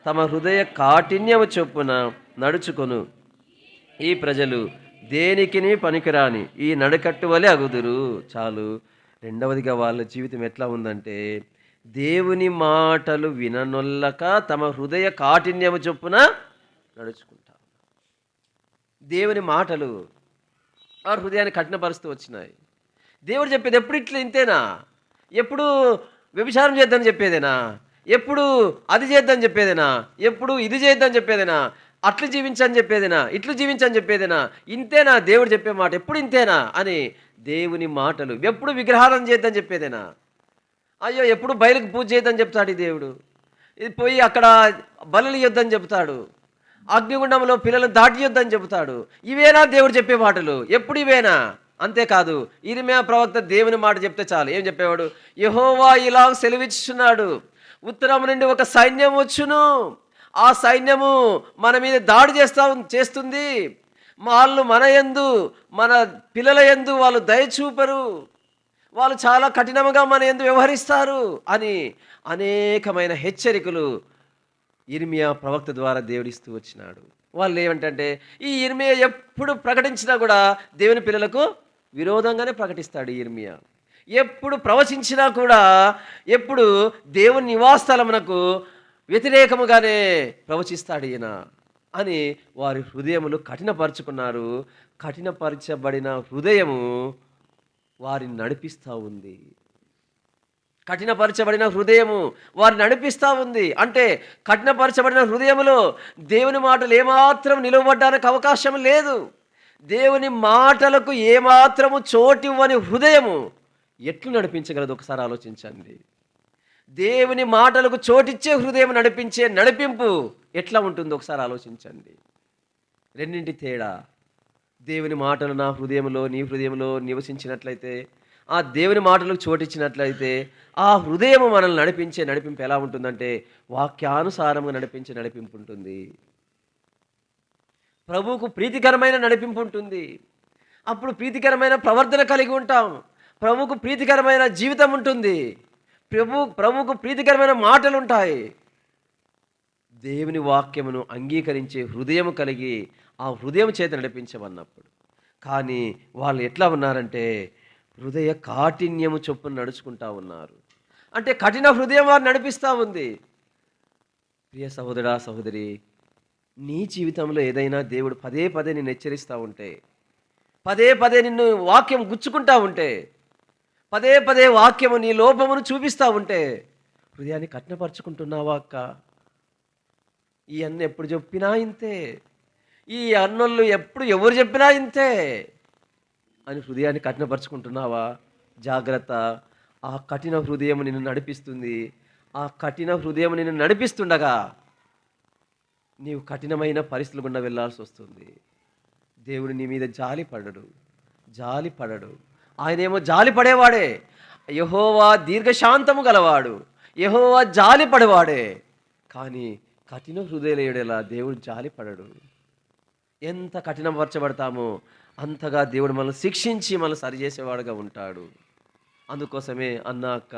తమ హృదయ కాఠిన్యము చొప్పున నడుచుకొను ఈ ప్రజలు దేనికిని పనికిరాని ఈ నడకట్టు వలె అగుదురు. చాలు. రెండవదిగా వాళ్ళ జీవితం ఎట్లా ఉందంటే దేవుని మాటలు విననొల్లక తమ హృదయ కాఠిన్యము చొప్పున నడుచుకుంటారు. దేవుని మాటలు ఆ హృదయాన్ని కఠినపరుస్తూ వచ్చినాయి. దేవుడు చెప్పేది ఎప్పుడు ఇట్లా ఇంతేనా? ఎప్పుడు వ్యభిచారం చేద్దామని చెప్పేదేనా? ఎప్పుడు అది చేద్దామని చెప్పేదేనా? ఎప్పుడు ఇది చేద్దామని చెప్పేదేనా? అట్లు జీవించని చెప్పేదేనా? ఇట్లు జీవించని చెప్పేదేనా? ఇంతేనా దేవుడు చెప్పే మాట? ఎప్పుడు ఇంతేనా అని దేవుని మాటలు. ఎప్పుడు విగ్రహాలను చేద్దామని చెప్పేదేనా? అయ్యో ఎప్పుడు బయలుకు పూజ చేయొద్దని చెప్తాడు ఈ దేవుడు. ఇది పోయి అక్కడ బలులు ఇవ్వద్దని చెబుతాడు. అగ్నిగుండంలో పిల్లలను దాటియొద్దని చెబుతాడు. ఇవేనా దేవుడు చెప్పే మాటలు? ఎప్పుడు ఇవేనా? అంతేకాదు, ఇర్మీయా ప్రవక్త దేవుని మాట చెప్తే చాలు. ఏం చెప్పేవాడు? యెహోవా ఇలా సెలవిచ్చుచున్నాడు, ఉత్తరం నుండి ఒక సైన్యం వచ్చును, ఆ సైన్యము మన మీద దాడి చేస్తుంది. వాళ్ళు మన యందు, మన పిల్లల యందు వాళ్ళు దయచూపరు, వాళ్ళు చాలా కఠినంగా మన యందు వ్యవహరిస్తారు అని అనేకమైన హెచ్చరికలు ఇర్మీయా ప్రవక్త ద్వారా దేవుడిస్తూ వచ్చినాడు. వాళ్ళు ఏమంటే ఈ ఇర్మీయా ఎప్పుడు ప్రకటించినా కూడా దేవుని పిల్లలకు విరోధంగానే ప్రకటిస్తాడు ఇర్మీయా. ఎప్పుడు ప్రవచించినా కూడా ఎప్పుడు దేవుని నివాసస్థలమునకు వ్యతిరేకముగానే ప్రవచిస్తాడు ఈయన అని వారి హృదయములు కఠినపరుచుకున్నారు. కఠినపరచబడిన హృదయము వారిని నడిపిస్తూ ఉంది. కఠినపరచబడిన హృదయము వారిని నడిపిస్తూ ఉంది. అంటే కఠినపరచబడిన హృదయములో దేవుని మాటలు ఏమాత్రం నిలవబడ్డానికి అవకాశం లేదు. దేవుని మాటలకు ఏమాత్రము చోటివ్వని హృదయము ఎట్లు నడిపించగలదు? ఒకసారి ఆలోచించండి. దేవుని మాటలకు చోటిచ్చే హృదయం నడిపించే నడిపింపు ఎట్లా ఉంటుందో ఒకసారి ఆలోచించండి. రెండింటి తేడా. దేవుని మాటలు నా హృదయంలో, నీ హృదయంలో నివసించినట్లయితే, ఆ దేవుని మాటలకు చోటిచ్చినట్లయితే ఆ హృదయము మనల్ని నడిపించే నడిపింపు ఎలా ఉంటుందంటే వాక్యానుసారంగా నడిపించే నడిపింపు ఉంటుంది. ప్రభువుకు ప్రీతికరమైన నడిపింపు ఉంటుంది. అప్పుడు ప్రీతికరమైన ప్రవర్తన కలిగి ఉంటాం. ప్రభువుకు ప్రీతికరమైన జీవితం ఉంటుంది. ప్రభువుకు ప్రీతికరమైన మాటలు ఉంటాయి. దేవుని వాక్యమును అంగీకరించే హృదయము కలిగి ఆ హృదయం చేత నడిపించమన్నప్పుడు. కానీ వాళ్ళు ఎట్లా ఉన్నారంటే హృదయ కాఠిన్యము చొప్పున నడుచుకుంటా ఉన్నారు. అంటే కఠిన హృదయం వారు నడిపిస్తూ ఉంది. ప్రియ సహోదరా, సహోదరి, నీ జీవితంలో ఏదైనా దేవుడు పదే పదే నిన్ను హెచ్చరిస్తూ ఉంటే, పదే పదే నిన్ను వాక్యం గుచ్చుకుంటా ఉంటే, పదే పదే వాక్యము నీ లోపమును చూపిస్తూ ఉంటే హృదయాన్ని కఠినపరుచుకుంటున్నావా అక్క? ఈ అన్న ఎప్పుడు చెప్పినా ఇంతే, ఈ అన్నోళ్ళు ఎప్పుడు ఎవరు చెప్పినా ఇంతే అని హృదయాన్ని కఠినపరుచుకుంటున్నావా? జాగ్రత్త. ఆ కఠిన హృదయం నిన్ను నడిపిస్తుంది. ఆ కఠిన హృదయం నిన్ను నడిపిస్తుండగా నీవు కఠినమైన పరిస్థితులు గుండా వెళ్ళాల్సి వస్తుంది. దేవుడు నీ మీద జాలి పడడు. ఆయనేమో జాలి పడేవాడే. యెహోవా దీర్ఘశాంతము గలవాడు, యెహోవా జాలి పడేవాడే. కానీ కఠిన హృదయుల యెడల దేవుడు జాలి పడడు. ఎంత కఠినపరచబడతామో అంతగా దేవుడు మనల్ని శిక్షించి మనల్ని సరిచేసేవాడుగా ఉంటాడు. అందుకోసమే అన్న అక్క,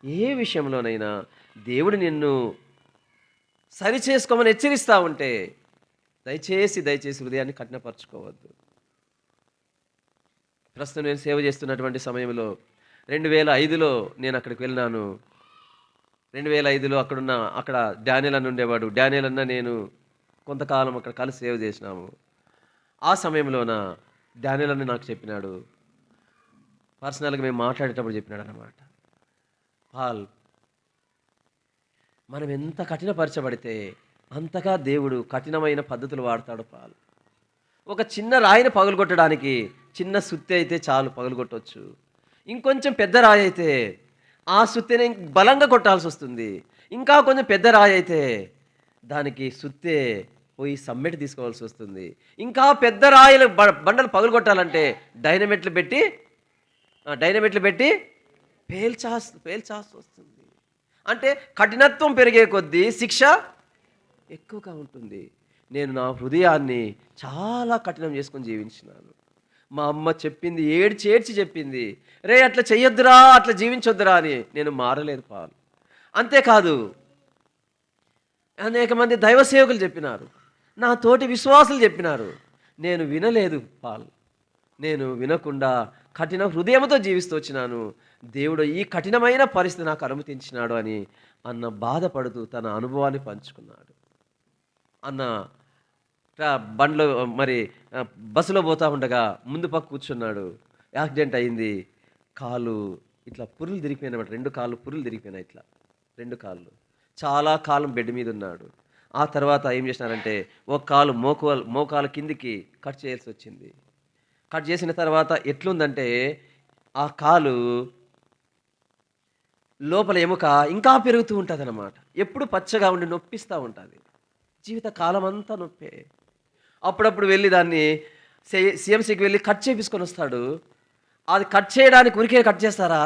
ఏ విషయంలోనైనా దేవుడు నిన్ను సరి చేసుకోమని హెచ్చరిస్తూ ఉంటే దయచేసి హృదయాన్ని కఠినపరచుకోవద్దు. ప్రస్తుతం నేను సేవ చేస్తున్నటువంటి సమయంలో 2005లో నేను అక్కడికి వెళ్ళినాను. 2005లో అక్కడ డానియల్ అన్న ఉండేవాడు. డానియల్ అన్న నేను కొంతకాలం అక్కడ కలిసి సేవ చేసినాము. ఆ సమయంలోన డానియల్ అన్న నాకు చెప్పినాడు, పర్సనల్గా మేము మాట్లాడేటప్పుడు చెప్పినాడు అన్నమాట, పాల్, మనం ఎంత కఠినపరచబడితే అంతగా దేవుడు కఠినమైన పద్ధతులు వాడతాడు. పాల్, ఒక చిన్న రాయిని పగలగొట్టడానికి చిన్న సుత్తి అయితే చాలు, పగలగొట్టవచ్చు. ఇంకొంచెం పెద్ద రాయి అయితే ఆ సుత్తెని బలంగా కొట్టాల్సి వస్తుంది. ఇంకా కొంచెం పెద్ద రాయి అయితే దానికి సుత్తే పోయి సమ్మెట తీసుకోవాల్సి వస్తుంది. ఇంకా పెద్ద రాయిలు బండలు పగలగొట్టాలంటే డైనమిట్లు పెట్టి పేల్చాల్సి వస్తుంది. అంటే కఠినత్వం పెరిగే కొద్దీ శిక్ష ఎక్కువగా ఉంటుంది. నేను నా హృదయాన్ని చాలా కఠినం చేసుకొని జీవించినాను. మా అమ్మ చెప్పింది, ఏడ్చి చెప్పింది, రే అట్లా చెయ్యొద్దురా, అట్లా జీవించొద్దురా అని. నేను మారలేదు పాల్. అంతేకాదు, అనేక మంది దైవ సేవకులు చెప్పినారు, నా తోటి విశ్వాసులు చెప్పినారు, నేను వినలేదు పాల్. నేను వినకుండా కఠిన హృదయంతో జీవిస్తూ వచ్చినాను. దేవుడు ఈ కఠినమైన పరిస్థితి నాకు అనుమతించినాడు అని అన్న బాధపడుతూ తన అనుభవాన్ని పంచుకున్నాడు. అన్న బండ్లో బస్సులో పోతా ఉండగా ముందు పక్క కూర్చున్నాడు. యాక్సిడెంట్ అయింది. కాలు ఇట్లా పురులు తిరిగిపోయినమాట. 2 కాళ్ళు పురులు తిరిగిపోయినాయి. ఇట్లా 2 కాళ్ళు. చాలా కాలం బెడ్ మీద ఉన్నాడు. ఆ తర్వాత ఏం చేసినారంటే ఒక కాలు మోకాలు కిందికి కట్ చేయాల్సి వచ్చింది. కట్ చేసిన తర్వాత ఎట్లుందంటే ఆ కాలు లోపల ఎముక ఇంకా పెరుగుతూ ఉంటుంది అన్నమాట. ఎప్పుడు పచ్చగా ఉండి నొప్పిస్తూ ఉంటుంది. జీవిత కాలం అంతా నొప్పే. అప్పుడప్పుడు వెళ్ళి దాన్ని సిఎంసికి వెళ్ళి కట్ చేపించుకొని వస్తాడు. అది కట్ చేయడానికి ఉరికే కట్ చేస్తారా?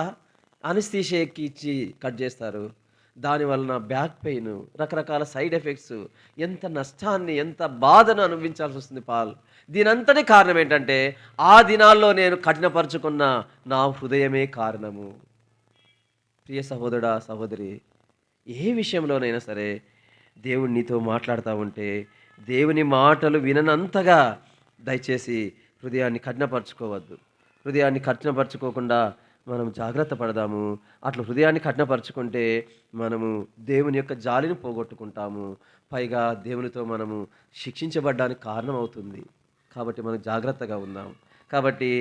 అనస్థీషియాకి ఇచ్చి కట్ చేస్తారు. దానివలన బ్యాక్ పెయిన్, రకరకాల సైడ్ ఎఫెక్ట్స్, ఎంత నష్టాన్ని, ఎంత బాధను అనుభవించాల్సి వస్తుంది పాల్. దీనంతటి కారణం ఏంటంటే ఆ దినాల్లో నేను కఠినపరుచుకున్న నా హృదయమే కారణము. ప్రియ సహోదరుడా, సహోదరి, ఏ విషయంలోనైనా సరే దేవుడు నీతో మాట్లాడుతూ ఉంటే దేవుని మాటలు విననంతగా దయచేసి హృదయాన్ని కఠినపరచుకోవద్దు. హృదయాన్ని కఠినపరచుకోకుండా మనం జాగ్రత్త పడదాము. అట్లా హృదయాన్ని కఠినపరచుకుంటే మనము దేవుని యొక్క జాలిని పోగొట్టుకుంటాము. పైగా దేవునితో మనము శిక్షించబడ్డానికి కారణం అవుతుంది. కాబట్టి మనం జాగ్రత్తగా ఉందాం. కాబట్టి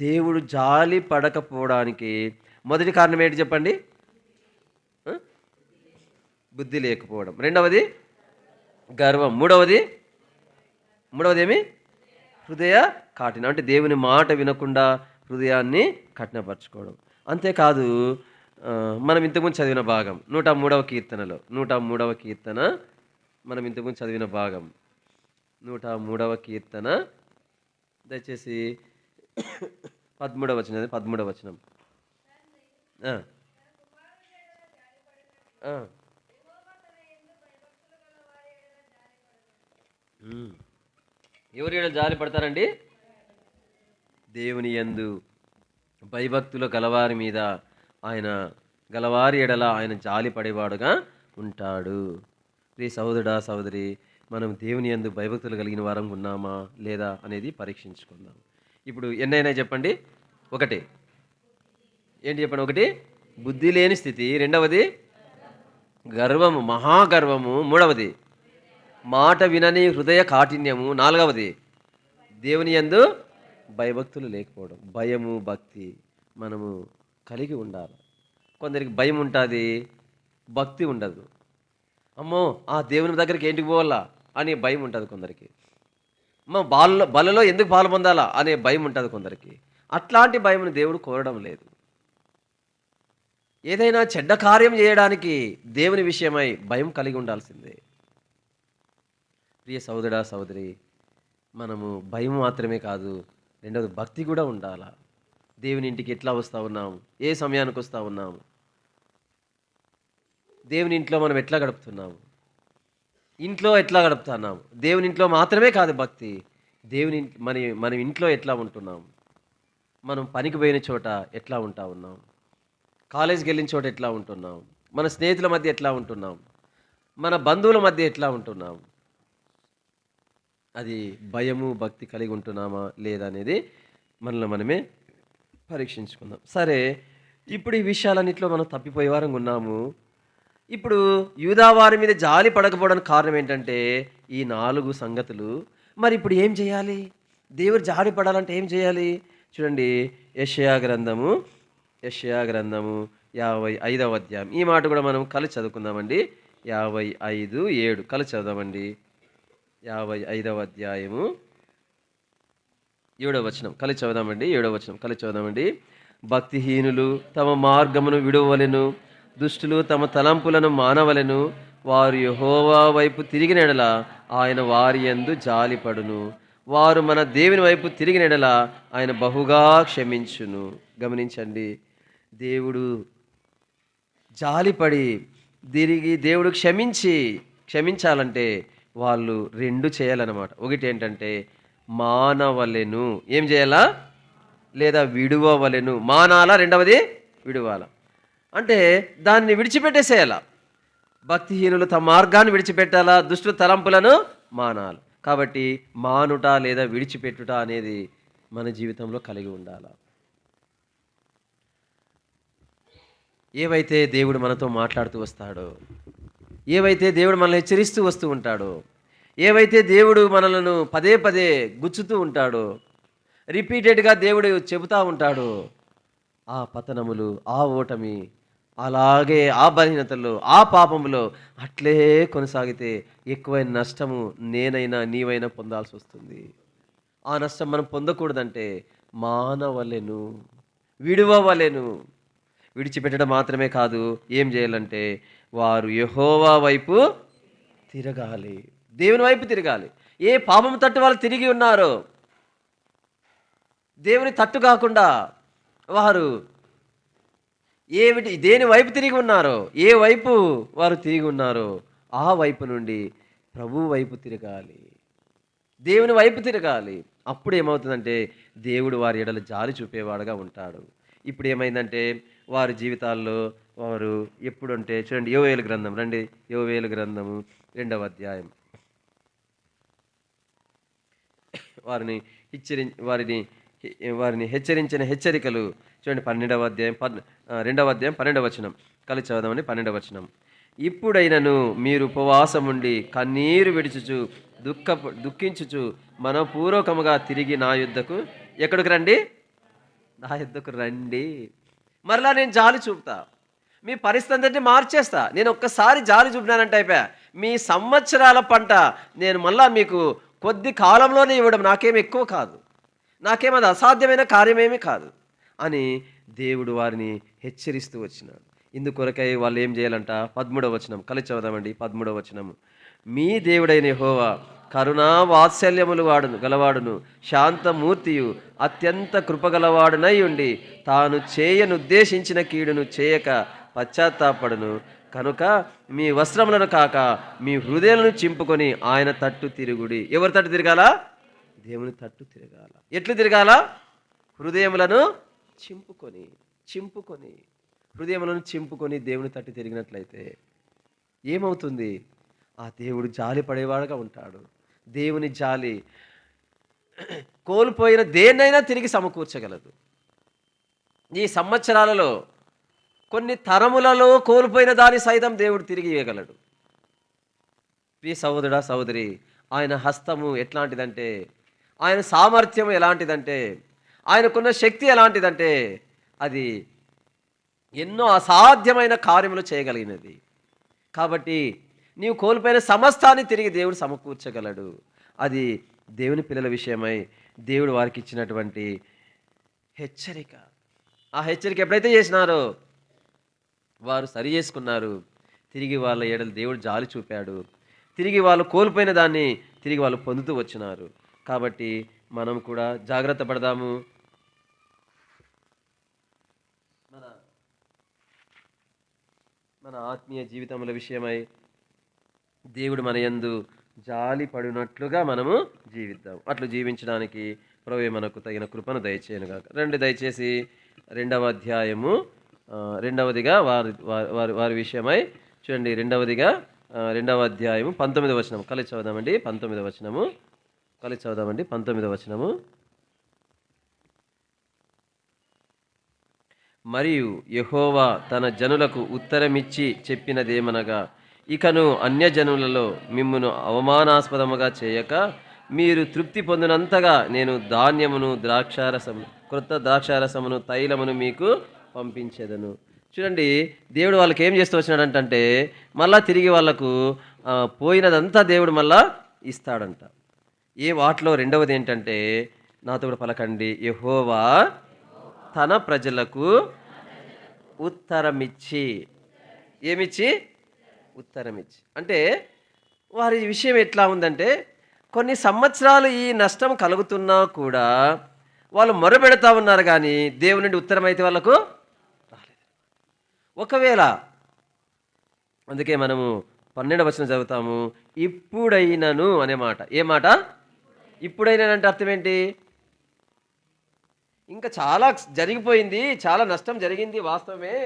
దేవుడు జాలి పడకపోవడానికి మొదటి కారణం ఏంటి చెప్పండి? బుద్ధి లేకపోవడం. రెండవది గర్వం. మూడవది ఏమి? హృదయ కాఠినం. అంటే దేవుని మాట వినకుండా హృదయాన్ని కఠినపరచుకోవడం. అంతేకాదు, మనం ఇంతకుముందు చదివిన భాగం 103వ కీర్తనలో, 103వ కీర్తన మనం ఇంతకుముందు చదివిన భాగం 103వ కీర్తన దయచేసి 13వ వచనం. 13వ వచనం. ఎవరి ఎడల జాలి పడతారండి? దేవుని యందు భయభక్తులు గలవారి మీద గలవారి ఎడల ఆయన జాలి పడేవాడుగా ఉంటాడు. ప్రియ సహోదరుడా, సహోదరి, మనం దేవుని యందు భయభక్తులు కలిగిన వారం ఉన్నామా లేదా అనేది పరీక్షించుకుందాం. ఇప్పుడు ఎన్నైనా చెప్పండి. ఒకటి ఏంటి చెప్పండి? ఒకటి బుద్ధి లేని స్థితి. రెండవది గర్వము, మహాగర్వము. మూడవది మాట వినని హృదయ కాఠిన్యము. నాలుగవది దేవుని యందు భయభక్తులు లేకపోవడం. భయము, భక్తి మనము కలిగి ఉండాలి. కొందరికి భయం ఉంటుంది, భక్తి ఉండదు. అమ్మో, ఆ దేవుని దగ్గరికి ఏంటికి పోవాలా అనే భయం ఉంటుంది కొందరికి. అమ్మ బలలో ఎందుకు పాలు పొందాలా అనే భయం ఉంటుంది కొందరికి. అట్లాంటి భయమును దేవుడు కోరడం లేదు. ఏదైనా చెడ్డ కార్యం చేయడానికి దేవుని విషయమై భయం కలిగి ఉండాల్సిందే. ప్రియ సహోదరా, సహోదరి, మనము భయం మాత్రమే కాదు, రెండవది భక్తి కూడా ఉండాలా. దేవుని ఇంటికి ఎట్లా వస్తూ ఉన్నాము, ఏ సమయానికి వస్తూ ఉన్నాము, దేవుని ఇంట్లో మనం ఎట్లా గడుపుతున్నాము, ఇంట్లో ఎట్లా గడుపుతున్నాము. దేవుని ఇంట్లో మాత్రమే కాదు భక్తి, దేవుని మన ఇంట్లో ఎట్లా ఉంటున్నాం, మనం పనికి పోయిన చోట ఎట్లా ఉంటా ఉన్నాం, కాలేజీకి వెళ్ళిన చోట ఎట్లా ఉంటున్నాం, మన స్నేహితుల మధ్య ఎట్లా ఉంటున్నాం, మన బంధువుల మధ్య ఎట్లా ఉంటున్నాం, అది భయము భక్తి కలిగి ఉంటున్నామా లేదా అనేది మనలో మనమే పరీక్షించుకుందాం. సరే, ఇప్పుడు ఈ విషయాలన్నింటిలో మనం తప్పిపోయే వారంగా ఉన్నాము. ఇప్పుడు యూదా వారి మీద జాలి పడకపోవడానికి కారణం ఏంటంటే ఈ 4 సంగతులు. మరి ఇప్పుడు ఏం చేయాలి? దేవుడు జాలి పడాలంటే ఏం చేయాలి? చూడండి, యెషయా గ్రంథము 55వ అధ్యాయం. ఈ మాట కూడా మనం కలిసి చదువుకుందామండి. 55:7 కలిసి చదువుదామండి. 55వ అధ్యాయము 7వ వచనం కలిసి చదువుదామండి. 7వ వచనం కలిసి చదువుదామండి. భక్తిహీనులు తమ మార్గమును విడువలెను, దుష్టులు తమ తలంపులను మానవలెను. వారు యెహోవా వైపు తిరిగిన ఎడల ఆయన వారి యందు జాలిపడును. వారు మన దేవుని వైపు తిరిగిన ఎడల ఆయన బహుగా క్షమించును. గమనించండి, దేవుడు జాలిపడి దేవుడు క్షమించాలంటే వాళ్ళు 2 చేయాలన్నమాట. ఒకటి ఏంటంటే మానవలెను, ఏం చేయాలా, లేదా విడువవలెను. మానాలా, రెండవది విడువాలా. అంటే దాన్ని విడిచిపెట్టేసేయాలా. భక్తిహీనులు తమ మార్గాన్ని విడిచిపెట్టాలా, దుష్టుల తలంపులను మానాలి. కాబట్టి మానుట లేదా విడిచిపెట్టుట అనేది మన జీవితంలో కలిగి ఉండాలి. ఏవైతే దేవుడు మనతో మాట్లాడుతూ వస్తాడో, ఏవైతే దేవుడు మనల్ని హెచ్చరిస్తూ వస్తూ ఉంటాడో, ఏవైతే దేవుడు మనలను పదే పదే గుచ్చుతూ ఉంటాడో, రిపీటెడ్గా దేవుడు చెబుతూ ఉంటాడో, ఆ పతనములు, ఆ ఓటమి, అలాగే ఆ బలహీనతల్లో, ఆ పాపములో అట్లే కొనసాగితే ఎక్కువైన నష్టము నేనైనా నీవైనా పొందాల్సి వస్తుంది. ఆ నష్టం మనం పొందకూడదంటే మానవలెను, విడువవలెను. విడిచిపెట్టడం మాత్రమే కాదు, ఏం చేయాలంటే వారు యెహోవా వైపు తిరగాలి, దేవుని వైపు తిరగాలి. ఏ పాపం తట్టు వాళ్ళు తిరిగి ఉన్నారో, దేవుని తట్టు కాకుండా వారు దేని వైపు తిరిగి ఉన్నారో, ఏ వైపు వారు తిరిగి ఉన్నారో ఆ వైపు నుండి ప్రభువు వైపు తిరగాలి, దేవుని వైపు తిరగాలి. అప్పుడు ఏమవుతుందంటే దేవుడు వారి ఎడల జాలి చూపేవాడుగా ఉంటాడు. ఇప్పుడు ఏమైందంటే వారి జీవితాల్లో వారు ఎప్పుడంటే చూడండి, యోవేలు గ్రంథం రండి, యోవేలు గ్రంథము 2వ అధ్యాయం. వారిని హెచ్చరించిన హెచ్చరికలు చూడండి, 2వ అధ్యాయం 12వ వచనం కలిసి చదవమని. 12వ వచనం. ఇప్పుడైనను మీరు ఉపవాసముండి కన్నీరు విడిచుచు దుఃఖించుచు మనపూర్వకముగా తిరిగి నా యుద్ధకు ఎక్కడికి రండి, నా యుద్ధకు రండి. మరలా నేను జాలి చూపుతా, మీ పరిస్థితి అంటే మార్చేస్తా. నేను ఒక్కసారి జాలి చూపినానంటే అయిపోయా, మీ సంవత్సరాల పంట నేను మళ్ళా మీకు కొద్ది కాలంలోనే ఇవ్వడం నాకేమి ఎక్కువ కాదు, నాకేమది అసాధ్యమైన కార్యమేమీ కాదు అని దేవుడు వారిని హెచ్చరిస్తూ వచ్చినాడు. ఇందుకొరకై వాళ్ళు ఏం చేయాలంట? 13వ వచనం కలిసి చదువుదామండి. 13వ వచనం. మీ దేవుడైన యెహోవా కరుణా వాత్సల్యములు గలవాడును, శాంతమూర్తియు, అత్యంత కృపగలవాడునై ఉండి తాను చేయనుద్దేశించిన కీడును చేయక పశ్చాత్తాపడును. కనుక మీ వస్త్రములను కాక మీ హృదయాలను చింపుకొని ఆయన తట్టు తిరుగుడి. ఎవరి తట్టు తిరగాల? దేవుని తట్టు తిరగాల. ఎట్లు తిరగాల? హృదయములను చింపుకొని హృదయములను చింపుకొని దేవుని తట్టు తిరిగినట్లయితే ఏమవుతుంది? ఆ దేవుడు జాలి పడేవాడుగా ఉంటాడు. దేవుని జాలి కోల్పోయిన దేన్నైనా తిరిగి సమకూర్చగలదు. ఈ సంవత్సరాలలో కొన్ని తరములలో కోల్పోయిన దాని సైతం దేవుడు తిరిగి ఇవ్వగలడు. ప్రియ సహోదరుడా, సహోదరి, ఆయన హస్తము ఎట్లాంటిదంటే, ఆయన సామర్థ్యం ఎలాంటిదంటే, ఆయనకున్న శక్తి ఎలాంటిదంటే అది ఎన్నో అసాధ్యమైన కార్యములు చేయగలిగినది. కాబట్టి నీవు కోల్పోయిన సమస్తాన్ని తిరిగి దేవుడు సమకూర్చగలడు. అది దేవుని పిల్లల విషయమై దేవుడు వారికి ఇచ్చినటువంటి హెచ్చరిక. ఆ హెచ్చరిక ఎప్పుడైతే చేసినారో వారు సరి చేసుకున్నారు. తిరిగి వాళ్ళ ఎడల దేవుడు జాలి చూపాడు. తిరిగి వాళ్ళు కోల్పోయిన దాన్ని తిరిగి వాళ్ళు పొందుతూ వచ్చినారు. కాబట్టి మనం కూడా జాగ్రత్త పడదాము. మన మన ఆత్మీయ జీవితముల విషయమై దేవుడు మన యందు జాలి పడినట్లుగా మనము జీవిద్దాం. అట్లు జీవించడానికి ప్రభువే మనకు తగిన కృపను దయచేయనుగాక. దయచేసి 2వ అధ్యాయము రెండవదిగా వారి విషయమై చూడండి. 2వ అధ్యాయము 19వ వచనం కలిసి చదువుదామండి. 19వ వచనము. మరియు యెహోవా తన జనులకు ఉత్తరమిచ్చి చెప్పినదేమనగా, ఇకను అన్యజనులలో మిమ్మును అవమానాస్పదముగా చేయక మీరు తృప్తి పొందినంతగా నేను ధాన్యమును క్రొత్త ద్రాక్షారసమును తైలమును మీకు పంపించేదను. చూడండి, దేవుడు వాళ్ళకి ఏం చేస్తూ వచ్చినాడంటే మళ్ళా తిరిగి వాళ్ళకు పోయినదంతా దేవుడు మళ్ళా ఇస్తాడంట. వాటిలో రెండవది ఏంటంటే, నాతో కూడా పలకండి, యెహోవా తన ప్రజలకు ఉత్తరమిచ్చి. ఏమిచ్చి? ఉత్తరమిచ్చి. అంటే వారి విషయం ఎట్లా ఉందంటే, కొన్ని సంవత్సరాలు ఈ నష్టం కలుగుతున్నా కూడా వాళ్ళు మొరపెడతా ఉన్నారు, కానీ దేవుని నుండి ఉత్తరం అయితే వాళ్ళకు రాలేదు. ఒకవేళ అందుకే మనము 12వ వచనం చదువుతాము, ఇప్పుడైనను అనే మాట. ఏ మాట? ఇప్పుడైనా అంటే అర్థం ఏంటి? ఇంకా చాలా జరిగిపోయింది, చాలా నష్టం జరిగింది, వాస్తవమే.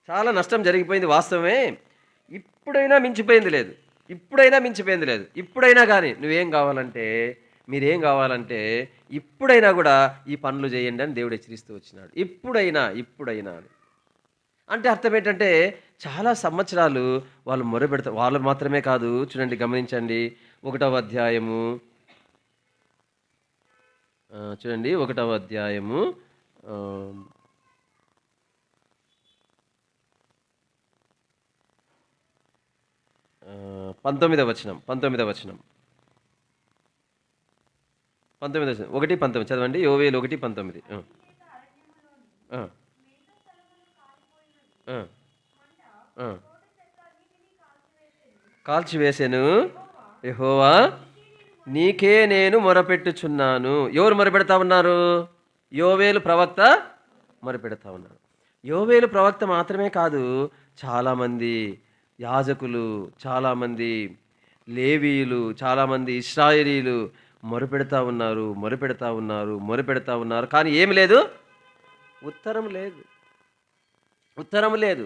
చాలా నష్టం జరిగిపోయింది, వాస్తవమే. ఇప్పుడైనా మించిపోయింది లేదు. ఇప్పుడైనా కానీ మీరేం కావాలంటే ఇప్పుడైనా కూడా ఈ పనులు చేయండి అని దేవుడు హెచ్చరిస్తూ వచ్చినాడు. ఇప్పుడైనా అని అంటే అర్థం ఏంటంటే, చాలా సంవత్సరాలు వాళ్ళు మొరపెడతారు. వాళ్ళు మాత్రమే కాదు, చూడండి, గమనించండి. 1వ అధ్యాయము చూడండి. 1వ అధ్యాయము 19వ వచనం. 1:19 చదవండి. యోవేలు 1:19. కాల్చివేసెను యెహోవా, నీకే నేను మొరపెట్టుచున్నాను. ఎవరు మొరపెడతా ఉన్నారు? యోవేలు ప్రవక్త మొరపెడతా ఉన్నారు. యోవేలు ప్రవక్త మాత్రమే కాదు, చాలామంది యాజకులు, చాలామంది లేవీయులు, చాలామంది ఇశ్రాయేలీయులు మొరపెడతా ఉన్నారు. కానీ ఏమి లేదు? ఉత్తరం లేదు.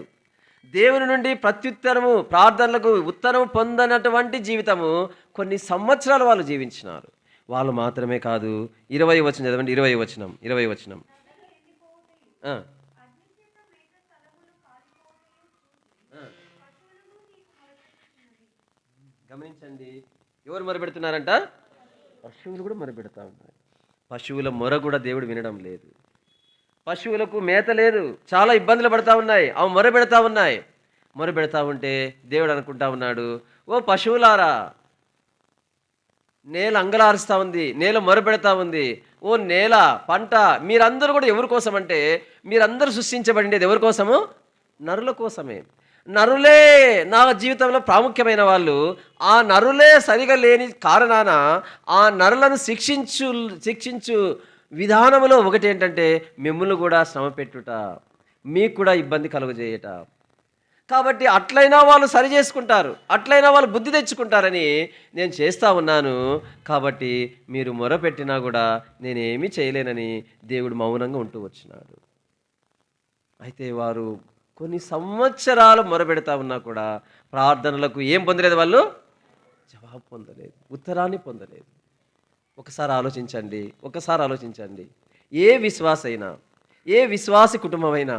దేవుని నుండి ప్రత్యుత్తరము, ప్రార్థనలకు ఉత్తరం పొందనటువంటి జీవితము కొన్ని సంవత్సరాలు వాళ్ళు జీవించినారు. వాళ్ళు మాత్రమే కాదు, 20వ వచనం చదవండి. 20వ వచనం. గమనించండి, ఎవరు మొరపెడుతున్నారంట? పశువులు కూడా మొరపెడతా ఉన్నాయి. పశువుల మొర కూడా దేవుడు వినడం లేదు. పశువులకు మేత లేదు, చాలా ఇబ్బందులు పడతా ఉన్నాయి. అవి మొరపెడతా ఉంటే దేవుడు అనుకుంటా ఉన్నాడు, ఓ పశువులారా, నేల అంగలారుస్తూ ఉంది, నేల మొరపెడతా ఉంది. ఓ నేల, పంట, మీరందరూ కూడా ఎవరి కోసం అంటే, మీరందరూ సృష్టించబడింది ఎవరి కోసము? నరుల కోసమే. నరులే నా జీవితంలో ప్రాముఖ్యమైన వాళ్ళు. ఆ నరులే సరిగా లేని కారణాన ఆ నరులను శిక్షించు విధానంలో ఒకటి ఏంటంటే, మిమ్మల్ని కూడా శ్రమ పెట్టుట, మీకు కూడా ఇబ్బంది కలుగజేయట. కాబట్టి అట్లయినా వాళ్ళు సరి చేసుకుంటారు, అట్లయినా వాళ్ళు బుద్ధి తెచ్చుకుంటారని నేను చేస్తూ ఉన్నాను. కాబట్టి మీరు మొరపెట్టినా కూడా నేనేమీ చేయలేనని దేవుడు మౌనంగా ఉంటూ వచ్చినాడు. అయితే వారు కొన్ని సంవత్సరాలు మొరపెడతా ఉన్నా కూడా ప్రార్థనలకు ఏం పొందలేదు? వాళ్ళు జవాబు పొందలేదు, ఉత్తరాన్ని పొందలేదు. ఒకసారి ఆలోచించండి. ఏ విశ్వాసి కుటుంబమైనా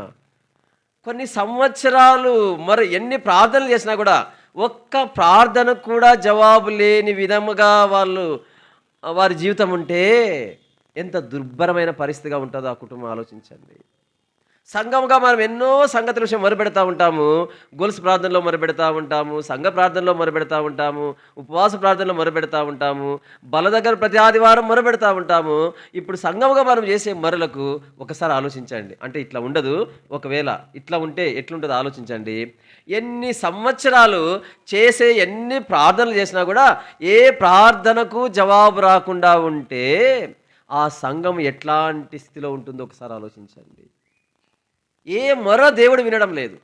కొన్ని సంవత్సరాలు ఎన్ని ప్రార్థనలు చేసినా కూడా ఒక్క ప్రార్థన కూడా జవాబు లేని విధముగా వారి జీవితం ఉంటే ఎంత దుర్భరమైన పరిస్థితిగా ఉంటుందో ఆ కుటుంబం ఆలోచించండి. సంఘముగా మనం ఎన్నో సంగతుల విషయం మొరపెడతా ఉంటాము. గొలుసు ప్రార్థనలో మొరపెడతా ఉంటాము, సంఘ ప్రార్థనలో మొరపెడతా ఉంటాము, ఉపవాస ప్రార్థనలో మొరపెడతా ఉంటాము, బల దగ్గర ప్రతి ఆదివారం మొరపెడతా ఉంటాము. ఇప్పుడు సంఘముగా మనం చేసే మొరలకు ఒకసారి ఆలోచించండి. అంటే ఇట్లా ఉండదు. ఒకవేళ ఇట్లా ఉంటే ఎట్లుంటుందో ఆలోచించండి. ఎన్ని సంవత్సరాలు చేసే ఎన్ని ప్రార్థనలు చేసినా కూడా ఏ ప్రార్థనకు జవాబు రాకుండా ఉంటే ఆ సంఘం ఎట్లాంటి స్థితిలో ఉంటుందో ఒకసారి ఆలోచించండి. ఏ మొర దేవుడు వినడం లేదు,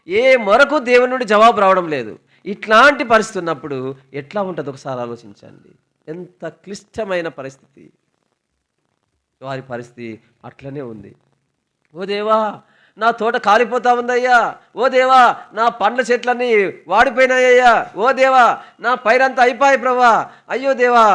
ఏ మొరకు దేవుని నుండి జవాబు రావడం లేదు. ఇట్లాంటి పరిస్థితి ఉన్నప్పుడు ఎట్లా ఉంటుందో ఒకసారి ఆలోచించండి. ఎంత క్లిష్టమైన పరిస్థితి. వారి పరిస్థితి అట్లనే ఉంది. ఓ దేవా, నా తోట కాలిపోతా ఉందయ్యా. ఓ దేవా, నా పండ్ల చెట్లన్నీ వాడిపోయినాయ్యా. ఓ దేవా, నా పైరంతా అయిపోయి ప్రభా. అయ్యో దేవా,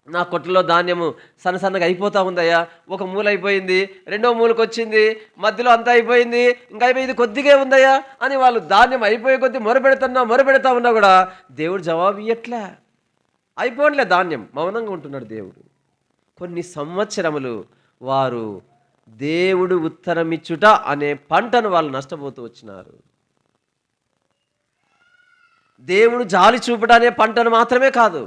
నా కొట్లలో ధాన్యము సన్నగా అయిపోతూ ఉందయ్యా. ఒక మూల అయిపోయింది, రెండో మూలకు వచ్చింది, మధ్యలో అంతా అయిపోయింది, ఇంకా అయిపోయింది, కొద్దిగా ఉందయ్యా అని వాళ్ళు ధాన్యం అయిపోయే కొద్దీ మొరపెడతా ఉన్నా కూడా దేవుడు జవాబు ఇయ్యట్లే. అయిపోవట్లే ధాన్యం, మౌనంగా ఉంటున్నాడు దేవుడు. కొన్ని సంవత్సరములు వారు దేవుడు ఉత్తరమిచ్చుట అనే పంటను వాళ్ళు నష్టపోతూ వచ్చినారు. దేవుడు జాలి చూపుట అనే పంటను మాత్రమే కాదు,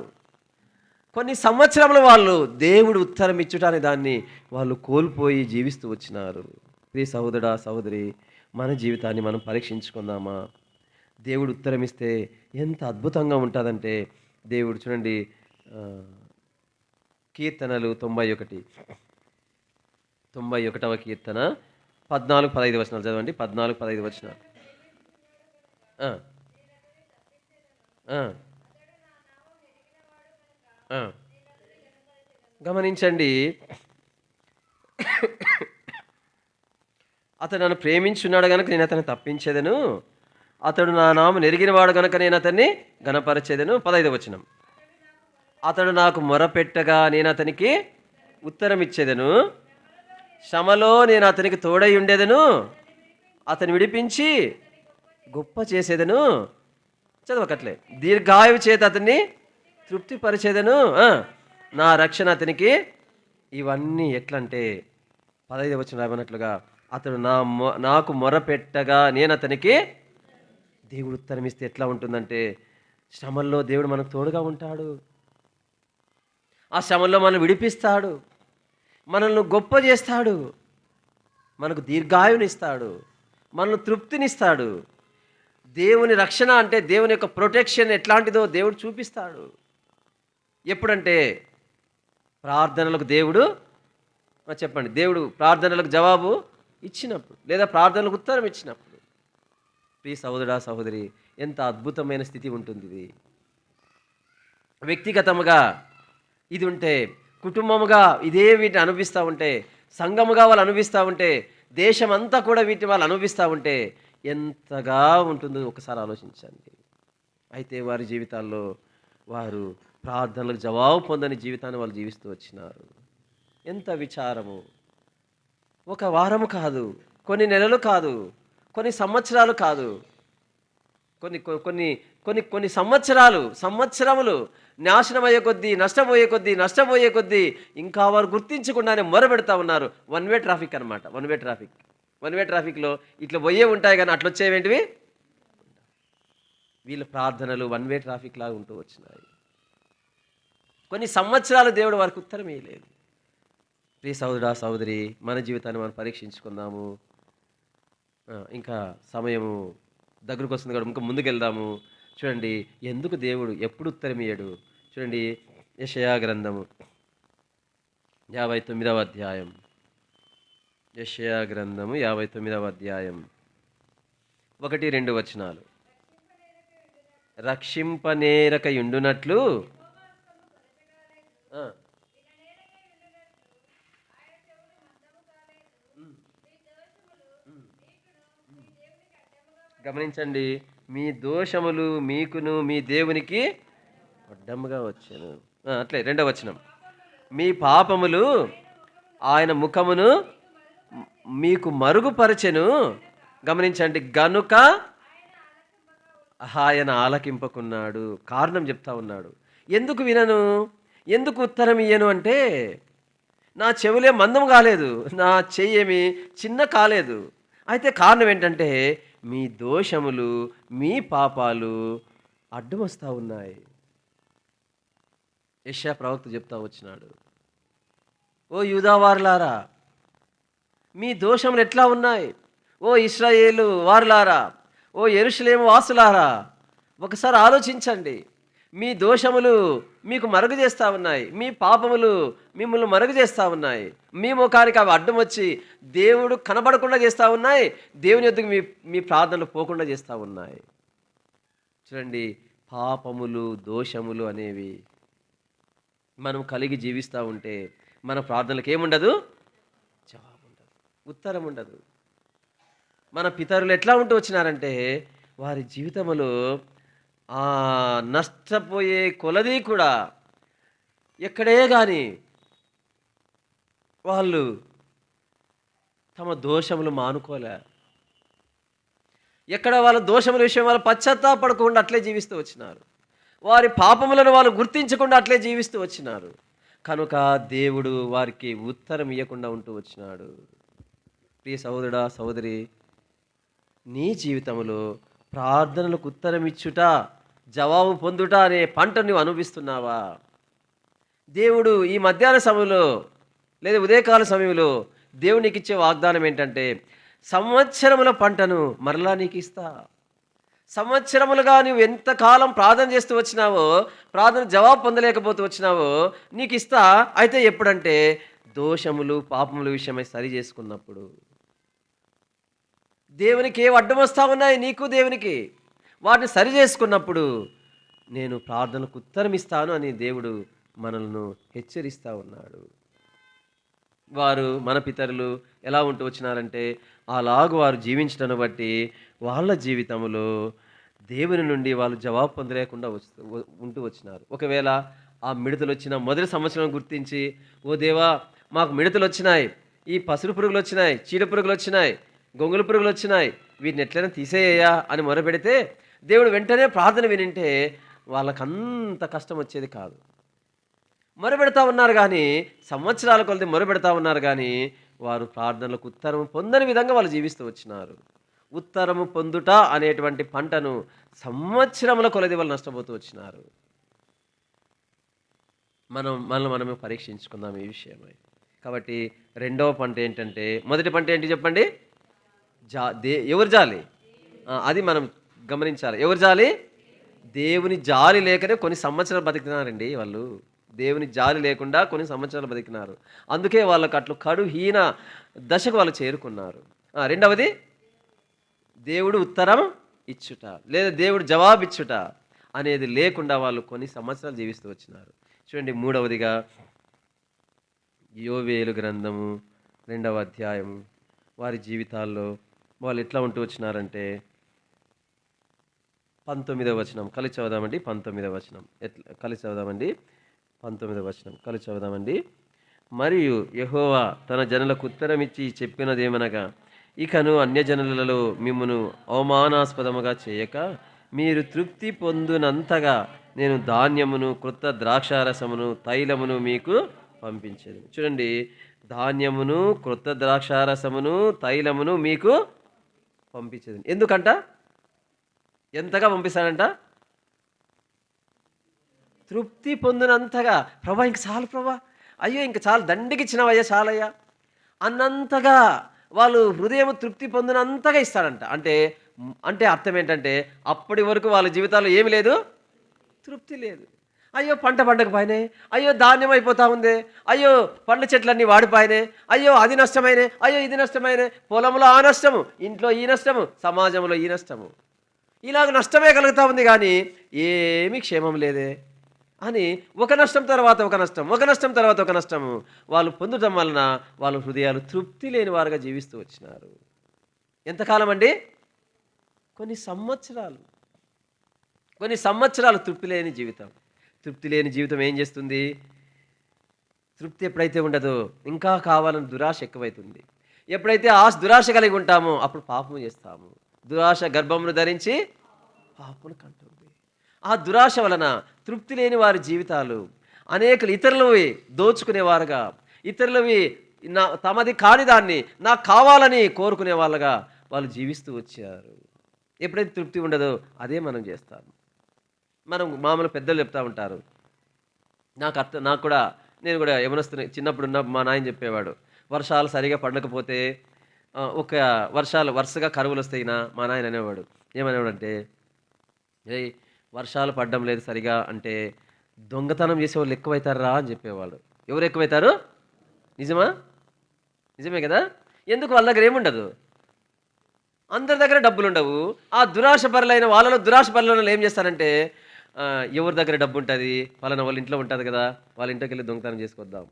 కొన్ని సంవత్సరములు వాళ్ళు దేవుడు ఉత్తరం ఇచ్చుట అనే దాన్ని వాళ్ళు కోల్పోయి జీవిస్తూ వచ్చినారు. ప్రియ సహోదరా, సహోదరి, మన జీవితాన్ని మనం పరీక్షించుకుందామా? దేవుడు ఉత్తరం ఇస్తే ఎంత అద్భుతంగా ఉంటుందంటే, దేవుడు చూడండి, కీర్తనలు 91వ కీర్తన 14-15 వచనాలు చదవండి. 14-15 వచనాలు. గమనించండి, అతడు నన్ను ప్రేమించున్నాడు గనుక నేను అతన్ని తప్పించేదను, అతడు నా నామం ఎరిగినవాడు గనుక నేను అతన్ని గణపరచేదను. 15వ వచనం. అతడు నాకు మొరపెట్టగా నేను అతనికి ఉత్తరం ఇచ్చేదను, శ్రమలో నేను అతనికి తోడై ఉండేదను, అతను విడిపించి గొప్ప చేసేదను. చదవకట్లే. దీర్ఘాయువు చేత అతన్ని తృప్తిపరిచేదను, నా రక్షణ అతనికి. ఇవన్నీ ఎట్లంటే 15వ వచనం రాయమన్నట్లుగా, అతడు నాకు మొరపెట్టగా నేను అతనికి. దేవుడు ఉత్తరం ఇస్తే ఎట్లా ఉంటుందంటే, శ్రమల్లో దేవుడు మనకు తోడుగా ఉంటాడు, ఆ శ్రమల్లో మనల్ని విడిపిస్తాడు, మనల్ని గొప్ప చేస్తాడు, మనకు దీర్ఘాయునిస్తాడు, మనల్ని తృప్తినిస్తాడు. దేవుని రక్షణ అంటే దేవుని యొక్క ప్రొటెక్షన్ ఎట్లాంటిదో దేవుడు చూపిస్తాడు. ఎప్పుడంటే ప్రార్థనలకు దేవుడు, చెప్పండి, దేవుడు ప్రార్థనలకు జవాబు ఇచ్చినప్పుడు, లేదా ప్రార్థనలకు ఉత్తరం ఇచ్చినప్పుడు. ప్రియ సహోదరా, సహోదరి, ఎంత అద్భుతమైన స్థితి ఉంటుంది ఇది. వ్యక్తిగతముగా ఇది ఉంటే, కుటుంబముగా ఇదే వీటిని అనుభవిస్తూ ఉంటే, సంఘముగా వాళ్ళు అనుభవిస్తూ ఉంటే, దేశమంతా కూడా వీటిని వాళ్ళు అనుభవిస్తూ ఉంటే ఎంతగా ఉంటుందో ఒకసారి ఆలోచించండి. అయితే వారి జీవితాల్లో వారు ప్రార్థనలకు జవాబు పొందని జీవితాన్ని వాళ్ళు జీవిస్తూ వచ్చినారు. ఎంత విచారము! ఒక వారము కాదు, కొన్ని నెలలు కాదు, కొన్ని సంవత్సరాలు కాదు, కొన్ని కొన్ని కొన్ని కొన్ని సంవత్సరములు నాశనమయ్యే కొద్దీ, నష్టపోయే కొద్దీ ఇంకా వారు గుర్తించకుండానే మొరబెడతా ఉన్నారు. వన్ వే ట్రాఫిక్ అనమాట. వన్ వే ట్రాఫిక్లో ఇట్లా పోయే ఉంటాయి, కానీ అట్లా వచ్చేవేంటివి వీళ్ళ ప్రార్థనలు వన్ వే ట్రాఫిక్ లాగా ఉంటూ వచ్చినాయి. కొన్ని సంవత్సరాలు దేవుడు వారికి ఉత్తరం ఇవ్వలేదు. ప్రియ సహోదరా, సహోదరి, మన జీవితాన్ని మనం పరీక్షించుకుందాము. ఇంకా సమయము దగ్గరకు వస్తుంది కూడా, ఇంకా ముందుకెళ్దాము. చూడండి, ఎందుకు దేవుడు ఎప్పుడు ఉత్తరం ఇయ్యడు? చూడండి, యెషయా గ్రంథము 59వ అధ్యాయం. యెషయా గ్రంథము 59వ అధ్యాయం 1-2 వచనాలు. రక్షింపనేరక యుండునట్లు గమనించండి, మీ దోషములు మీకును మీ దేవునికి అడ్డముగా వచ్చాను. అట్లే 2వ వచనం, మీ పాపములు ఆయన ముఖమును మీకు మరుగుపరచెను. గమనించండి, గనుక ఆయన ఆలకింపకున్నాడు. కారణం చెప్తా ఉన్నాడు. ఎందుకు వినను, ఎందుకు ఉత్తరం ఇయ్యను అంటే, నా చెవులే మందం కాలేదు, నా చెయ్యేమి చిన్న కాలేదు. అయితే కారణం ఏంటంటే మీ దోషములు, మీ పాపాలు అడ్డం వస్తూ ఉన్నాయి. యెషయా ప్రవక్త చెప్తా వచ్చినాడు, ఓ యూదావారులారా, మీ దోషములు ఎట్లా ఉన్నాయి? ఓ ఇశ్రాయేలు వారులారా, ఓ యెరూషలేము వాసులారా, ఒకసారి ఆలోచించండి. మీ దోషములు మీకు మరుగు చేస్తూ ఉన్నాయి, మీ పాపములు మిమ్మల్ని మరుగు చేస్తూ ఉన్నాయి. మీ ముఖానికి అవి అడ్డం వచ్చి దేవుడు కనబడకుండా చేస్తూ ఉన్నాయి, దేవుని యొద్దకు మీ మీ ప్రార్థనలు పోకుండా చేస్తూ ఉన్నాయి. చూడండి, పాపములు దోషములు అనేవి మనం కలిగి జీవిస్తూ ఉంటే మన ప్రార్థనలకు ఏముండదు? జవాబు ఉండదు, ఉత్తరం ఉండదు. మన పితరులు ఎట్లా ఉంటూ వచ్చినారంటే వారి జీవితంలో నష్టపోయే కొలది కూడా ఎక్కడే కానీ వాళ్ళు తమ దోషములు మానుకోలే. ఎక్కడ వాళ్ళ దోషముల విషయం వాళ్ళు పశ్చాత్తాపడకుండా అట్లే జీవిస్తూ వచ్చినారు. వారి పాపములను వాళ్ళు గుర్తించకుండా అట్లే జీవిస్తూ వచ్చినారు. కనుక దేవుడు వారికి ఉత్తరం ఇవ్వకుండా ఉంటూ వచ్చినాడు. ప్రియ సహోదరుడా, సహోదరి, నీ జీవితంలో ప్రార్థనలకు ఉత్తరం ఇచ్చుట, జవాబు పొందుట అనే పంట నువ్వు అనుభవిస్తున్నావా? దేవుడు ఈ మధ్యాహ్న సమయంలో లేదా ఉదయకాల సమయంలో దేవుడు నీకు ఇచ్చే వాగ్దానం ఏంటంటే, సంవత్సరముల పంటను మరలా నీకు ఇస్తా. సంవత్సరములుగా నువ్వు ఎంతకాలం ప్రార్థన చేస్తూ వచ్చినావో, ప్రార్థన జవాబు పొందలేకపోతూ వచ్చినావో నీకు ఇస్తా. అయితే ఎప్పుడంటే దోషములు పాపముల విషయమై సరి చేసుకున్నప్పుడు. దేవునికి ఏ అడ్డం వస్తూ ఉన్నాయి నీకు దేవునికి, వాటిని సరి చేసుకున్నప్పుడు నేను ప్రార్థనకు ఉత్తరం ఇస్తాను అని దేవుడు మనల్ని హెచ్చరిస్తూ ఉన్నాడు. వారు మన పితరులు ఎలా ఉంటూ వచ్చినారంటే అలాగూ వారు జీవించడాన్ని బట్టి వాళ్ళ జీవితంలో దేవుని నుండి వాళ్ళు జవాబు పొందలేకుండా ఉంటూ వచ్చినారు. ఒకవేళ ఆ మిడతలు వచ్చిన మొదటి సంవత్సరం గుర్తించి, ఓ దేవా మాకు మిడతలు వచ్చినాయి, ఈ పసురు పురుగులు వచ్చినాయి, చీడ పురుగులు వచ్చినాయి, గొంగుల పురుగులు వచ్చినాయి, వీటిని ఎట్లయినా తీసేయ్యా అని మొరపెడితే దేవుడు వెంటనే ప్రార్థన వినింటే వాళ్ళకంత కష్టం వచ్చేది కాదు. మొరపెడతా ఉన్నారు కానీ, సంవత్సరాల కొలది మొరపెడతా ఉన్నారు కానీ వారు ప్రార్థనలకు ఉత్తరం పొందని విధంగా వాళ్ళు జీవిస్తూ వచ్చినారు. ఉత్తరము పొందుట అనేటువంటి పంటను సంవత్సరముల కొలది వాళ్ళు నష్టపోతూ వచ్చినారు. మనమే పరీక్షించుకుందాం ఈ విషయమై. కాబట్టి రెండవ పంట ఏంటంటే, మొదటి పంట ఏంటి చెప్పండి? ఎవరు జాలి? అది మనం గమనించాలి. ఎవరు జాలి? దేవుని జాలి లేకనే కొన్ని సంవత్సరాలు బతికినారండి వాళ్ళు. దేవుని జాలి లేకుండా కొన్ని సంవత్సరాలు బతికినారు. అందుకే వాళ్ళకు అట్లు కడుహీన దశకు వాళ్ళు చేరుకున్నారు. రెండవది దేవుడు ఉత్తరం ఇచ్చుట లేదా దేవుడు జవాబిచ్చుట అనేది లేకుండా వాళ్ళు కొన్ని సంవత్సరాలు జీవిస్తూ వచ్చినారు. చూడండి, మూడవదిగా యోవేలు గ్రంథము 2వ అధ్యాయం వారి జీవితాల్లో వాళ్ళు ఎట్లా ఉంటూ వచ్చినారంటే 19వ వచనం కలిసి చదువుదామండి. 19వ వచనం కలిసి చదువుదామండి. 19వ వచనం కలిసి చదువుదామండి. మరియు యెహోవా తన జనులకు ఉత్తరమిచ్చి చెప్పినదేమనగా, ఇకను అన్యజనులలో మిమ్మును అవమానాస్పదముగా చేయక మీరు తృప్తి పొందునంతగా నేను ధాన్యమును, క్రొత్త ద్రాక్షారసమును, తైలమును మీకు పంపించేది. చూడండి, ధాన్యమును, క్రొత్త ద్రాక్షారసమును, తైలమును మీకు పంపించేది. ఎందుకంట? ఎంతగా పంపిస్తాడంట? తృప్తి పొందినంతగా. ప్రభా ఇంక చాలు ప్రభా, అయ్యో ఇంక చాలు, దండికి ఇచ్చినవయ్యా చాలయ్యా అన్నంతగా వాళ్ళు హృదయం తృప్తి పొందినంతగా ఇస్తాడంట. అంటే అర్థం ఏంటంటే అప్పటి వరకు వాళ్ళ జీవితాల్లో ఏమి లేదు, తృప్తి లేదు. అయ్యో పంట పండకపోయినాయి, అయ్యో ధాన్యం అయిపోతా ఉంది, అయ్యో పండ్ల చెట్లన్నీ వాడిపోయినాయి, అయ్యో అది నష్టమైనే, అయ్యో ఇది నష్టమైనే, పొలంలో ఆ నష్టము, ఇంట్లో ఈ నష్టము, సమాజంలో ఈ నష్టము, ఇలాగ నష్టమే కలుగుతూ ఉంది కానీ ఏమీ క్షేమం లేదే అని ఒక నష్టం తర్వాత ఒక నష్టం, ఒక నష్టం తర్వాత ఒక నష్టము వాళ్ళు పొందడం వలన వాళ్ళ హృదయాలు తృప్తి లేని వారుగా జీవిస్తూ వచ్చినారు. ఎంతకాలం అండి? కొన్ని సంవత్సరాలు తృప్తి లేని జీవితం. తృప్తి లేని జీవితం ఏం చేస్తుంది? తృప్తి ఎప్పుడైతే ఉండదో ఇంకా కావాలని దురాశ ఎక్కువైతుంది. ఎప్పుడైతే దురాశ కలిగి ఉంటామో అప్పుడు పాపము చేస్తాము. దురాశ గర్భమును ధరించి పాపమును కంటుంది. ఆ దురాశ వలన తృప్తి లేని వారి జీవితాలు అనేకలు ఇతరులు దోచుకునేవారుగా, ఇతరులవి తమది కాని దాన్ని నాకు కావాలని కోరుకునే వాళ్ళగా వాళ్ళు జీవిస్తూ వచ్చారు. ఎప్పుడైతే తృప్తి ఉండదో అదే మనం చేస్తాం. మనం మామూలు పెద్దలు చెప్తా ఉంటారు. నాకు కూడా నేను కూడా యవ్వనస్తుని చిన్నప్పుడు మా నాయన చెప్పేవాడు. వర్షాలు సరిగ్గా పడకపోతే ఒక వర్షాలు వరుసగా కరువులొస్తాయినా మా నాయన అనేవాడు. ఏమనేవాడంటే, "ఏయ్! వర్షాలు పడడం లేదు సరిగా అంటే దొంగతనం చేసేవాళ్ళు ఎక్కువైతార్రా" అని చెప్పేవాడు. ఎవరు ఎక్కువైతారు? నిజమా? నిజమే కదా! ఎందుకు వాళ్ళ దగ్గర ఏముండదు. అందరి దగ్గర డబ్బులుండవు. ఆ దురాశ పరులైన వాళ్ళలో దురాశ పరులలో ఏం చేస్తారంటే, ఎవరి దగ్గర డబ్బుంటది, పలానా వాళ్ళ ఇంట్లో ఉంటది కదా! వాళ్ళ ఇంట్లోకెళ్ళి దొంగతనం చేసుకొద్దాం.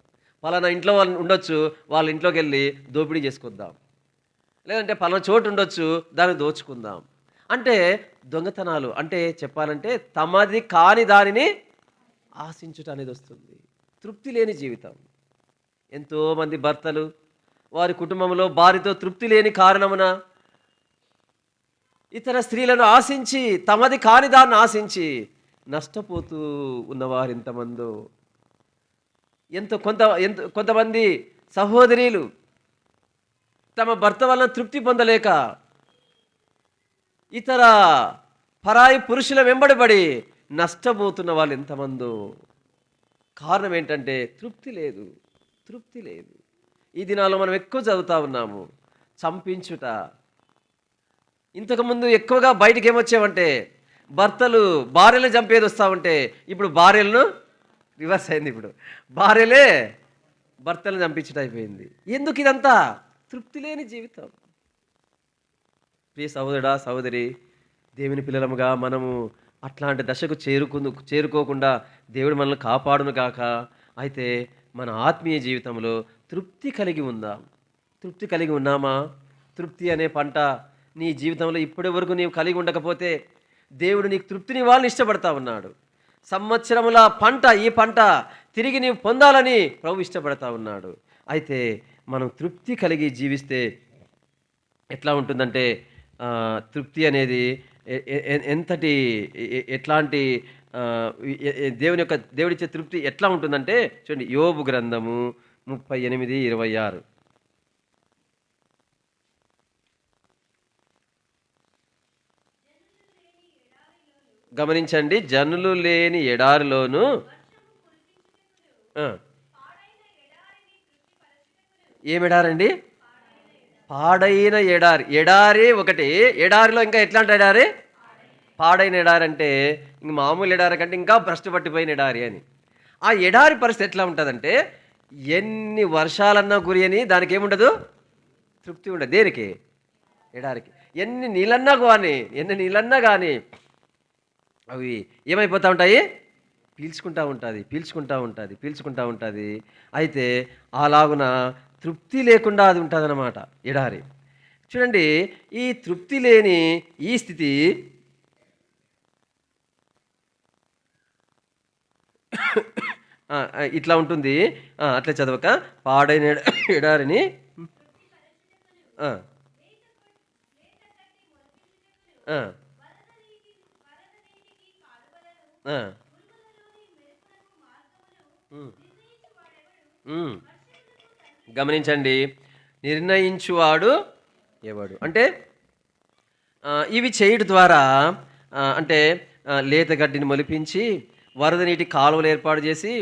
పలానా ఇంట్లో వాళ్ళు ఉండొచ్చు, వాళ్ళ ఇంట్లోకెళ్ళి దోపిడీ చేసుకొద్దాం. లేదంటే పలానా చోటు ఉండొచ్చు, దాన్ని దోచుకుందాం. అంటే దొంగతనాలు అంటే చెప్పాలంటే తమది కాని దానిని ఆశించుట అనేదొస్తుంది. తృప్తి లేని జీవితం. ఎంతోమంది భర్తలు వారి కుటుంబంలో భార్యతో తృప్తి లేని కారణమున ఇతర స్త్రీలను ఆశించి తమది కాని దాన్ని ఆశించి నష్టపోతూ ఉన్నవారు ఎంతమందో. కొంతమంది సహోదరీలు తమ భర్త వలన తృప్తి పొందలేక ఇతర పరాయి పురుషుల వెంబడిపడి నష్టపోతున్న వాళ్ళు ఎంతమందో. కారణం ఏంటంటే తృప్తి లేదు. తృప్తి లేదు. ఈ దినాల్లో మనం ఎక్కువ చదువుతా ఉన్నాము. చంపించుట. ఇంతకుముందు ఎక్కువగా బయటికి ఏమొచ్చామంటే భర్తలు భార్యలు చంపేది వస్తూ ఉంటే ఇప్పుడు భార్యలను రివర్స్ అయింది. ఇప్పుడు భార్యలే భర్తలను చంపించుట అయిపోయింది. ఎందుకు ఇదంతా? తృప్తి లేని జీవితం. ప్రియ సహోదరుడా సహోదరి, దేవుని పిల్లలముగా మనము అట్లాంటి దశకు చేరుకోకుండా దేవుడు మనల్ని కాపాడును గాక. అయితే మన ఆత్మీయ జీవితంలో తృప్తి కలిగి ఉందాం. తృప్తి కలిగి ఉన్నామా? తృప్తి అనే పంట నీ జీవితంలో ఇప్పటి వరకు నీవు కలిగి ఉండకపోతే దేవుడు నీకు తృప్తిని వాళ్ళని ఇష్టపడతా ఉన్నాడు. సంవత్సరముల పంట, ఈ పంట తిరిగి నీవు పొందాలని ప్రభు ఇష్టపడతా ఉన్నాడు. అయితే మనం తృప్తి కలిగి జీవిస్తే ఎట్లా ఉంటుందంటే తృప్తి అనేది ఎంతటి ఎట్లాంటి దేవుడిచ్చే తృప్తి ఎట్లా ఉంటుందంటే చూడండి, యోబు గ్రంథము 38:26. గమనించండి, జనులు లేని ఎడారిలోను ఏమెడారండి? పాడైన ఎడారి. ఎడారి ఒకటి, ఎడారిలో ఇంకా ఎట్లాంటి ఎడారి? పాడైన ఎడారి అంటే ఇంక మామూలు ఎడారి కంటే ఇంకా భ్రష్టు పట్టిపోయిన ఎడారి అని. ఆ ఎడారి పరిస్థితి ఎట్లా ఉంటుందంటే ఎన్ని వర్షాలన్నా గురియని దానికి ఏముండదు, తృప్తి ఉండదు. దేనికి? ఎడారికి. ఎన్ని నీళ్ళన్నా కానీ అవి ఏమైపోతూ ఉంటాయి? పీల్చుకుంటూ ఉంటుంది. అయితే అలాగున తృప్తి లేకుండా అది ఉంటుందన్నమాట ఎడారి. చూడండి, ఈ తృప్తి లేని ఈ స్థితి ఇట్లా ఉంటుంది. అట్లా చదవక పాడైన ఎడారిని గమనించండి, నిర్ణయించువాడు ఎవడు అంటే ఇవి చేయడం ద్వారా అంటే లేత గడ్డిని మొలిపించి వరద నీటి కాలువలు ఏర్పాటు చేసి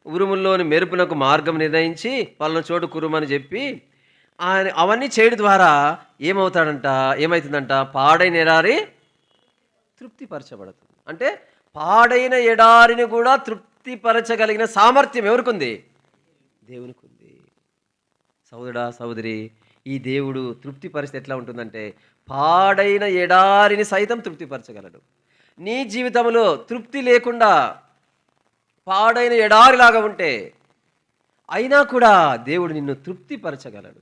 ఉరుముల్లోని మెరుపునకు మార్గం నిర్ణయించి పలానా చోటు కురుమని చెప్పి అవన్నీ చేయడం ద్వారా ఏమవుతుందంట? పాడైన ఎడారి తృప్తిపరచబడుతుంది. అంటే పాడైన ఎడారిని కూడా తృప్తిపరచగలిగిన సామర్థ్యం ఎవరికుంది? దేవునికి ఉంది. సహోదరుడా సహోదరి, ఈ దేవుడు తృప్తి పరిస్థితి ఎట్లా ఉంటుందంటే పాడైన ఎడారిని సైతం తృప్తిపరచగలడు. నీ జీవితంలో తృప్తి లేకుండా పాడైన ఎడారిలాగా ఉంటే అయినా కూడా దేవుడు నిన్ను తృప్తిపరచగలడు.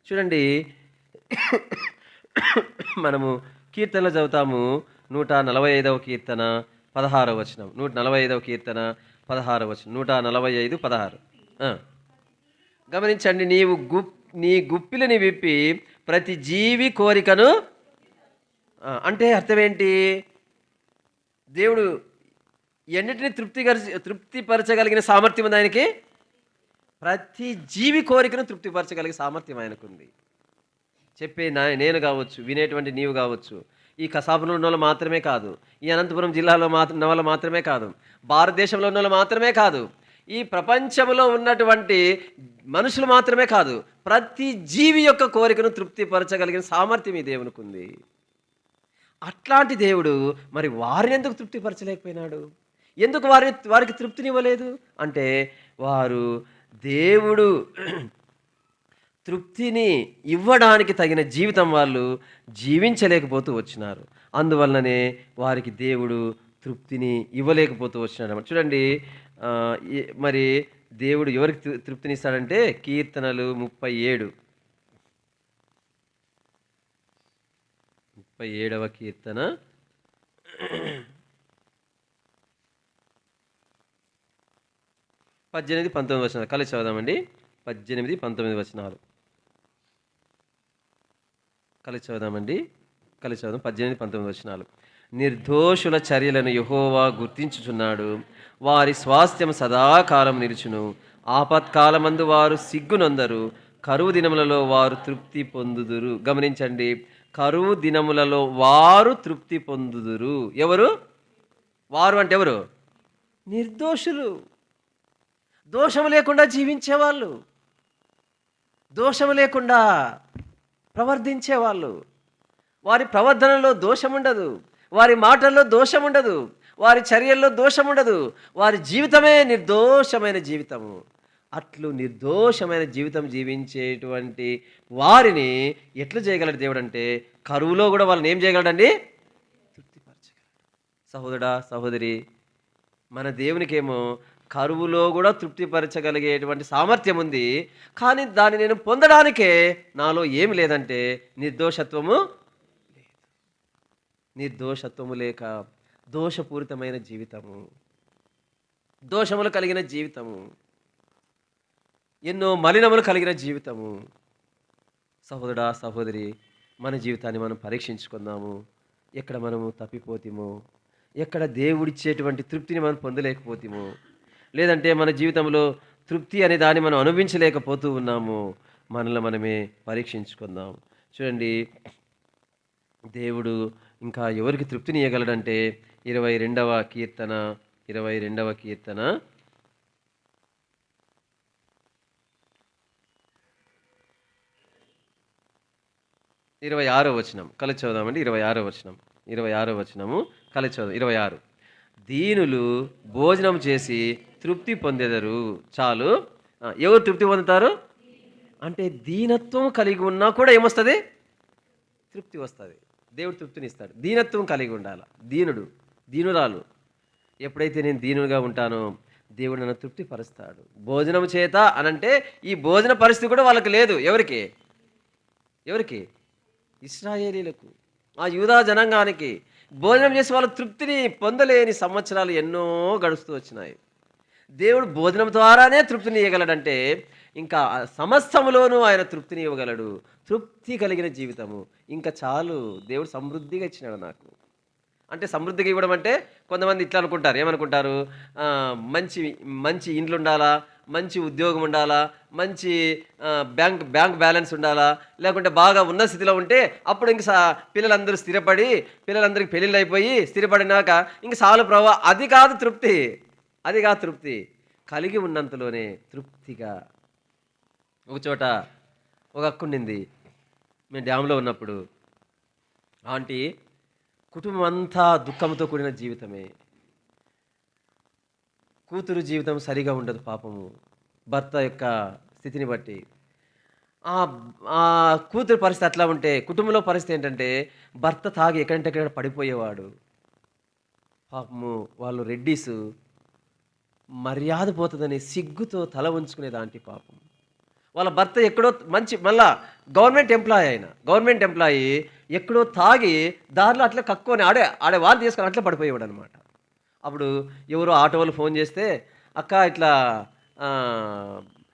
చూడండి, మనము కీర్తనలు చదువుతాము. 145వ కీర్తన 16వ వచనం. 145వ కీర్తన 16వ వచనం. 145:16. గమనించండి, నీ గుప్పిలిని విప్పి ప్రతి జీవి కోరికను అంటే అర్థం ఏంటి? దేవుడు ఎన్నిటిని తృప్తిపరచగలిగిన సామర్థ్యం ఉంది ఆయనకి. ప్రతి జీవి కోరికను తృప్తిపరచగలిగే సామర్థ్యం ఆయనకుంది. చెప్పే నేను కావచ్చు, వినేటువంటి నీవు కావచ్చు, ఈ కసాపులో ఉన్నోళ్ళు మాత్రమే కాదు, ఈ అనంతపురం జిల్లాలో ఉన్న వాళ్ళు మాత్రమే కాదు, భారతదేశంలో ఉన్నోళ్ళు మాత్రమే కాదు, ఈ ప్రపంచంలో ఉన్నటువంటి మనుషులు మాత్రమే కాదు, ప్రతి జీవి యొక్క కోరికను తృప్తిపరచగలిగిన సామర్థ్యం ఈ దేవునికి ఉంది. అట్లాంటి దేవుడు మరి వారిని ఎందుకు తృప్తిపరచలేకపోయినాడు? ఎందుకు వారికి తృప్తినివ్వలేదు అంటే, వారు దేవుడు తృప్తిని ఇవ్వడానికి తగిన జీవితం వాళ్ళు జీవించలేకపోతూ వచ్చినారు. అందువలననే వారికి దేవుడు తృప్తిని ఇవ్వలేకపోతూ వచ్చినాడు. చూడండి, మరి దేవుడు ఎవరికి తృప్తినిస్తాడంటే, కీర్తనలు 37వ కీర్తన 18, 19 వచనాలు కలిసి చదువుదామండి. 18, 19 వచనాలు కలిసి చదువుదామండి. కలిసి చదువుదాం. 18, 19 వచనాలు. నిర్దోషుల చర్యలను యెహోవా గుర్తించుచున్నాడు, వారి స్వాస్థ్యం సదాకాలం నిలుచును. ఆపత్కాలమందు వారు సిగ్గునొందరు, కరువు దినములలో వారు తృప్తి పొందుదురు. గమనించండి, కరువు దినములలో వారు తృప్తి పొందుదురు. ఎవరు వారు అంటే ఎవరు? నిర్దోషులు, దోషము లేకుండా జీవించేవాళ్ళు, దోషము లేకుండా ప్రవర్తించేవాళ్ళు. వారి ప్రవర్తనలో దోషం ఉండదు, వారి మాటల్లో దోషం ఉండదు, వారి చర్యల్లో దోషం ఉండదు, వారి జీవితమే నిర్దోషమైన జీవితము. అట్లు నిర్దోషమైన జీవితం జీవించేటువంటి వారిని ఎట్లు చేయగలడు దేవుడు అంటే, కరువులో కూడా వాళ్ళని ఏం చేయగలడండి? తృప్తిపరచగలడు. సహోదరుడా, సహోదరి, మన దేవునికేమో కరువులో కూడా తృప్తిపరచగలిగేటువంటి సామర్థ్యం ఉంది. కానీ దాన్ని నేను పొందడానికే నాలో ఏమి లేదంటే నిర్దోషత్వము లేదు. నిర్దోషత్వము లేక దోషపూరితమైన జీవితము, దోషములు కలిగిన జీవితము, ఎన్నో మలినములు కలిగిన జీవితము. సహోదరుడా, సహోదరి, మన జీవితాన్ని మనం పరీక్షించుకుందాము. ఎక్కడ మనము తప్పిపోతామో, ఎక్కడ దేవుడిచ్చేటువంటి తృప్తిని మనం పొందలేకపోతామో, లేదంటే మన జీవితంలో తృప్తి అనే దాన్ని మనం అనుభవించలేకపోతూ ఉన్నాము. మనల్ని మనమే పరీక్షించుకుందాం. చూడండి, దేవుడు ఇంకా ఎవరికి తృప్తిని ఇవ్వగలడంటే 22వ కీర్తన 22వ కీర్తన 26వ వచనం కలిసి చదువుదామండి. 26వ వచనం 26వ వచనము కలిసి చదువు. 26. దీనులు భోజనం చేసి తృప్తి పొందెదరు. చాలు. ఎవరు తృప్తి పొందుతారు అంటే, దీనత్వం కలిగి ఉన్నా కూడా ఏమొస్తుంది? తృప్తి వస్తుంది. దేవుడు తృప్తిని ఇస్తాడు. దీనత్వం కలిగి ఉండాలి. దీనురాలు ఎప్పుడైతే నేను దీనుగా ఉంటానో దేవుడు నన్ను తృప్తిపరుస్తాడు. భోజనం చేత అనంటే, ఈ భోజన పరిస్థితి కూడా వాళ్ళకి లేదు. ఎవరికి? ఇశ్రాయేలీలకు, ఆ యూదా జనాంగానికి భోజనం చేసి వాళ్ళ తృప్తిని పొందలేని సంవత్సరాలు ఎన్నో గడుస్తూ వచ్చినాయి. దేవుడు భోజనం ద్వారానే తృప్తిని ఇవ్వగలడంటే, ఇంకా సమస్తములోనూ ఆయన తృప్తిని ఇవ్వగలడు. తృప్తి కలిగిన జీవితము ఇంకా చాలు. దేవుడు సమృద్ధిగా ఇచ్చినాడు నాకు. అంటే సమృద్ధిగా ఇవ్వడం అంటే, కొంతమంది ఇట్లా అనుకుంటారు. ఏమనుకుంటారు? మంచి ఇండ్లు ఉండాలా, మంచి ఉద్యోగం ఉండాలా, మంచి బ్యాంక్ బ్యాలెన్స్ ఉండాలా, లేకుంటే బాగా ఉన్న స్థితిలో ఉంటే అప్పుడు ఇంక పిల్లలందరూ స్థిరపడి, పిల్లలందరికీ పెళ్ళిళ్ళు అయిపోయి స్థిరపడినాక ఇంక చాలు ప్రభా. అది కాదు తృప్తి. కలిగి ఉన్నంతలోనే తృప్తిగా. ఒకచోట ఒక అక్కుండింది. మేము డ్యామ్లో ఉన్నప్పుడు ఆంటీ కుటుంబం అంతా దుఃఖంతో కూడిన జీవితమే. కూతురు జీవితం సరిగా ఉండదు పాపము, భర్త యొక్క స్థితిని బట్టి. ఆ కూతురు పరిస్థితి అట్లా ఉంటే, కుటుంబంలో పరిస్థితి ఏంటంటే, భర్త తాగి ఎక్కడంటే పడిపోయేవాడు. పాపము వాళ్ళు రెడ్డీసు, మర్యాద పోతుందని సిగ్గుతో తల ఉంచుకునేది ఆంటీ పాపం. వాళ్ళ భర్త ఎక్కడో మళ్ళా గవర్నమెంట్ ఎంప్లాయీ ఎక్కడో తాగి దారిలో అట్లా కక్కుని ఆడే వారు తీసుకొని అట్లా పడిపోయేవాడు అనమాట. అప్పుడు ఎవరో ఆటో వాళ్ళు ఫోన్ చేస్తే, అక్క ఇట్లా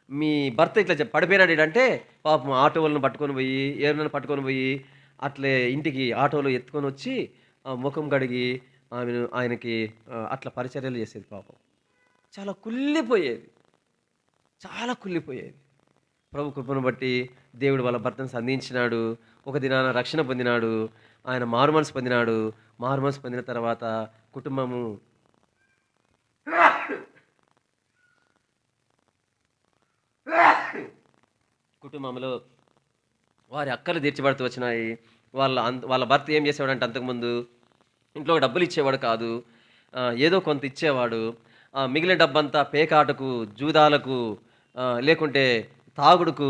మీ భర్త ఇట్లా పడిపోయినాడు అంటే, పాపం ఆటో వాళ్ళని పట్టుకొని పోయి, ఎవరినైనా పట్టుకొని పోయి అట్లే ఇంటికి ఆటోలో ఎత్తుకొని వచ్చి ముఖం కడిగి ఆయనకి అట్లా పరిచర్యలు చేసేది. పాపం చాలా కుళ్ళిపోయేది. చాలా కుళ్ళిపోయేది. ప్రభు కృపను బట్టి దేవుడు వాళ్ళ భర్తను సంధించినాడు. ఒక దినాన రక్షణ పొందినాడు. ఆయన మారుమనసు పొందినాడు. మారుమనసు పొందిన తర్వాత కుటుంబము కుటుంబంలో వారి అక్కలు తీర్చబడుతూ వచ్చినాయి. వాళ్ళ భర్త ఏం చేసేవాడంటే అంతకుముందు ఇంట్లో డబ్బులు ఇచ్చేవాడు కాదు. ఏదో కొంత ఇచ్చేవాడు. మిగిలిన డబ్బంతా పేకాటకు, జూదాలకు, లేకుంటే తాగుడుకు,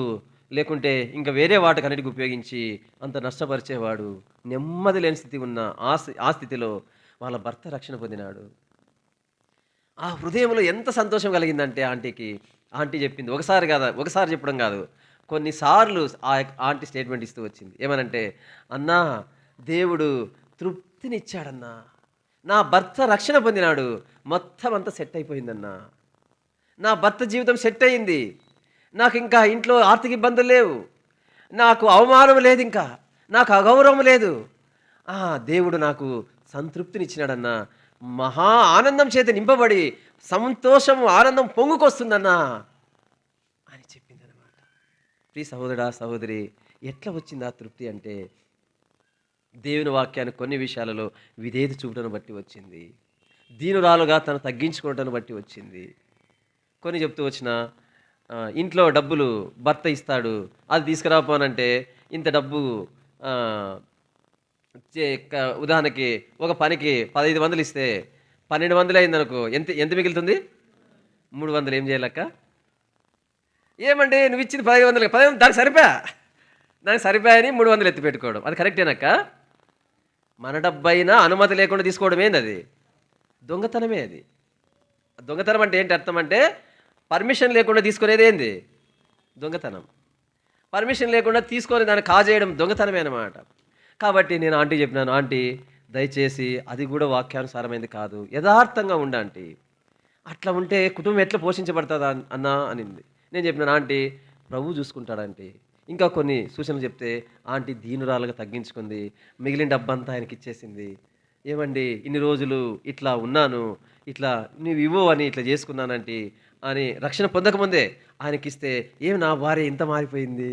లేకుంటే ఇంకా వేరే వాటికన్నిటికి ఉపయోగించి అంత నష్టపరిచేవాడు. నెమ్మది లేని స్థితి ఉన్న ఆ స్థితిలో వాళ్ళ భర్త రక్షణ పొందినాడు. ఆ హృదయంలో ఎంత సంతోషం కలిగిందంటే ఆంటీ చెప్పింది. ఒకసారి చెప్పడం కాదు, కొన్నిసార్లు ఆ ఆంటీ స్టేట్మెంట్ ఇస్తూ వచ్చింది. ఏమనంటే, అన్నా దేవుడు తృప్తినిచ్చాడన్నా, నా భర్త రక్షణ పొందినాడు, మొత్తం అంతా సెట్ అయిపోయిందన్నా, నా భర్త జీవితం సెట్ అయింది, నాకు ఇంకా ఇంట్లో ఆర్థిక ఇబ్బందులు లేవు, నాకు అవమానం లేదు, ఇంకా నాకు అగౌరవం లేదు, దేవుడు నాకు సంతృప్తినిచ్చినాడన్నా, మహా ఆనందం చేత నింపబడి సంతోషం ఆనందం పొంగుకొస్తుందన్నా అని చెప్పింది అనమాట. ప్రియ సహోదరా సహోదరి, ఎట్లా వచ్చింది ఆ తృప్తి అంటే దేవుని వాక్యాన్ని కొన్ని విషయాలలో విధేయత చూపటను బట్టి వచ్చింది. దీనురాలుగా తను తగ్గించుకోవటాన్ని బట్టి వచ్చింది. కొన్ని చెప్తూ వచ్చిన ఇంట్లో డబ్బులు భర్త ఇస్తాడు, అది తీసుకురాపోనంటే ఇంత డబ్బు, ఉదాహరణకి ఒక పనికి 1500 ఇస్తే 1200 అయిందనుకో, ఎంత ఎంత మిగులుతుంది? 300. ఏం చేయాలక్క? ఏమంటే నువ్వు ఇచ్చింది 1500, దానికి సరిపోయాని 300 ఎత్తి పెట్టుకోవడం, అది కరెక్టేనక్క? మన డబ్బైనా అనుమతి లేకుండా తీసుకోవడం ఏంది? అది దొంగతనమే. అది దొంగతనం అంటే ఏంటి అర్థం అంటే, పర్మిషన్ లేకుండా తీసుకునేది ఏంది? దొంగతనం. పర్మిషన్ లేకుండా తీసుకొని దాన్ని కాజేయడం దొంగతనమే అన్నమాట. కాబట్టి నేను ఆంటీ చెప్పినాను, ఆంటీ దయచేసి అది కూడా వాక్యానుసారమైంది కాదు, యథార్థంగా ఉండండి, అట్లా ఉంటే కుటుంబం ఎట్లా పోషించబడుతుందా అన్నా అనింది. నేను చెప్పినాను, ఆంటీ ప్రభు చూసుకుంటాడంటీ. ఇంకా కొన్ని సూచనలు చెప్తే ఆంటీ దీనురాలుగా తగ్గించుకుంది, మిగిలిన డబ్బంతా ఆయనకి ఇచ్చేసింది. ఏమండి ఇన్ని రోజులు ఇట్లా ఉన్నాను, ఇట్లా నువ్వు ఇవ్వు అని ఇట్లా చేసుకున్నానంటీ అని రక్షణ పొందకముందే ఆయనకిస్తే, ఏమి నా భార్య ఇంత మారిపోయింది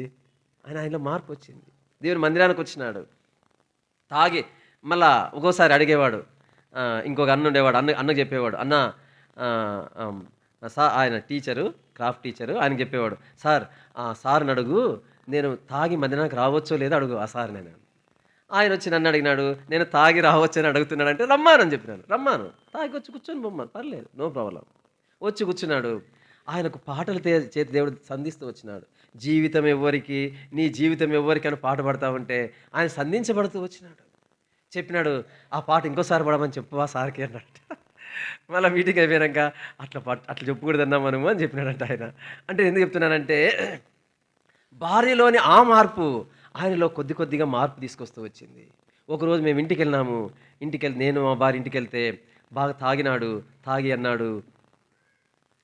అని ఆయనలో మార్పు వచ్చింది. దేవుని మందిరానికి వచ్చినాడు, తాగి మళ్ళా ఒక్కోసారి అడిగేవాడు. ఇంకొక అన్న ఉండేవాడు, అన్నకు చెప్పేవాడు, అన్న ఆయన టీచరు, క్రాఫ్ట్ టీచరు, ఆయనకు చెప్పేవాడు, సార్ని అడుగు, నేను తాగి మందిరానికి రావచ్చో లేదో అడుగు ఆ సార్. ఆయన వచ్చి నన్ను అడిగినాడు, నేను తాగి రావచ్చు అని అడుగుతున్నాడంటే రమ్మానని చెప్పినాను. రమ్మాను, తాగి వచ్చి కూర్చొని బొమ్మను, పర్లేదు, నో ప్రాబ్లం. వచ్చి కూర్చున్నాడు. ఆయనకు పాటలు చేతి దేవుడు సంధిస్తూ వచ్చినాడు. జీవితం ఎవ్వరికి, నీ జీవితం ఎవ్వరికి అని పాట పడతా ఉంటే ఆయన సంధించబడుతూ వచ్చినాడు. చెప్పినాడు, ఆ పాట ఇంకోసారి పడమని చెప్పువా సార్కి అన్నట్టు. మళ్ళీ మీటింగ్ అయిపోయాక అట్లా చెప్పకూడదన్నా మనము అని చెప్పినాడంట ఆయన. అంటే ఎందుకు చెప్తున్నానంటే, భార్యలోని ఆ మార్పు ఆయనలో కొద్దిగా మార్పు తీసుకొస్తూ వచ్చింది. ఒకరోజు మేము ఇంటికి నేను మా భార్య ఇంటికి వెళ్తే బాగా తాగి అన్నాడు.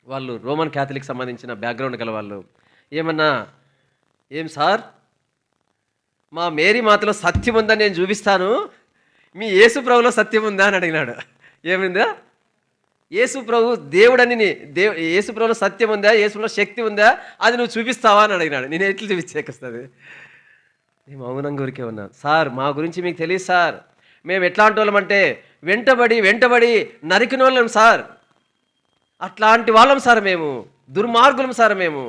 వాళ్ళు రోమన్ క్యాథలిక్ సంబంధించిన బ్యాక్గ్రౌండ్ గల వాళ్ళు, ఏమన్నా, ఏం సార్, మా మేరీ మాతలో సత్యం ఉందని నేను చూపిస్తాను, మీ యేసు ప్రభులో సత్యం ఉందా అని అడిగినాడు. ఏమిందా? యేసు ప్రభు దేవుడని, యేసు ప్రభులో సత్యం ఉందా, యేసులో శక్తి ఉందా, అది నువ్వు చూపిస్తావా అని అడిగినాడు. నేను ఎట్లా చూపించేకొస్తుంది? నేను మౌనంగా ఊరికే ఉన్నాను. సార్ మా గురించి మీకు తెలియదు సార్, మేము ఎట్లాంటి వాళ్ళం అంటే వెంటబడి నరికిన వాళ్ళం సార్, అట్లాంటి వాళ్ళం సార్, మేము దుర్మార్గులం సార్ మేము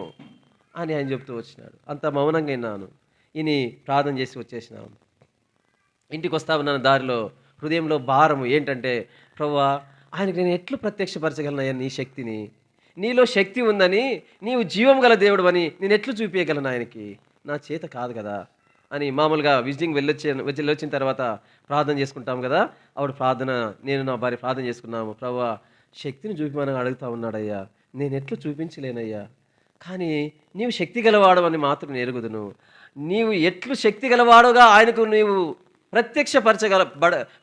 అని ఆయన చెప్తూ వచ్చినాడు. అంత మౌనంగా విన్నాను. ఇని ప్రార్థన చేసి వచ్చేసినాను. ఇంటికి వస్తా ఉన్నాను, దారిలో హృదయంలో భారం ఏంటంటే, ప్రభువా ఆయనకి నేను ఎట్లు ప్రత్యక్షపరచగలనయ్యా నీ శక్తిని, నీలో శక్తి ఉందని, నీవు జీవం గల దేవుడు అని నేను ఎట్లు చూపించగలను ఆయనకి, నా చేత కాదు కదా అని. మామూలుగా విజిటింగ్ వెళ్ళొచ్చిన తర్వాత ప్రార్థన చేసుకుంటాం కదా, ఆవిడ నేను నా భార్య ప్రార్థన చేసుకున్నాము. ప్రభువా శక్తిని చూపిమని అడుగుతా ఉన్నాడయ్యా, నేను ఎట్లు చూపించలేనయ్యా, కానీ నీవు శక్తి గలవాడవని మాత్రం ఎరుగుదును, నీవు ఎట్లు శక్తి గలవాడుగా ఆయనకు నీవు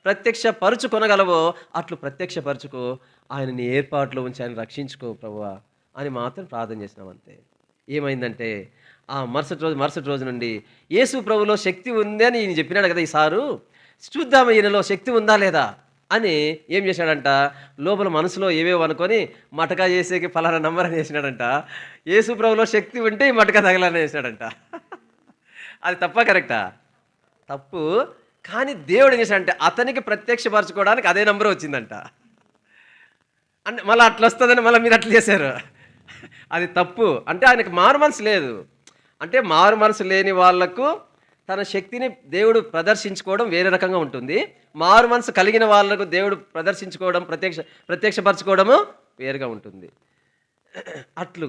ప్రత్యక్షపరుచుకొనగలవో అట్లు ప్రత్యక్షపరచుకో, ఆయన నీ ఏర్పాట్లో ఉంచి ఆయన రక్షించుకో ప్రభువా అని మాత్రం ప్రార్థన చేసినాం. అంతే. ఏమైందంటే ఆ మరుసటి రోజు నుండి యేసు ప్రభులో శక్తి ఉంది అని ఈయన చెప్పినాడు కదా, ఈ సారు చూద్దాము ఈయనలో శక్తి ఉందా లేదా అని ఏం చేశాడంట, లోపల మనసులో ఏవేవో అనుకొని మటకా చేసేకి ఫలానా నంబర్ అని వేసినాడంట. యేసు ప్రభులో శక్తి ఉంటే ఈ మటకా తగలని వేసినాడంట. అది తప్పా కరెక్టా? తప్పు. కానీ దేవుడు ఏం చేశాడంటే అతనికి ప్రత్యక్షపరచుకోవడానికి అదే నంబర్ వచ్చిందంట. అంటే మళ్ళీ అట్లా వస్తుందని మళ్ళీ మీరు అట్లా చేశారు. అది తప్పు. అంటే ఆయనకు మారు మనసు లేదు. అంటే మారు మనసు లేని వాళ్లకు తన శక్తిని దేవుడు ప్రదర్శించుకోవడం వేరే రకంగా ఉంటుంది. మారు మనసు కలిగిన వాళ్ళకు దేవుడు ప్రదర్శించుకోవడం, ప్రత్యక్షపరచుకోవడము వేరుగా ఉంటుంది. అట్లు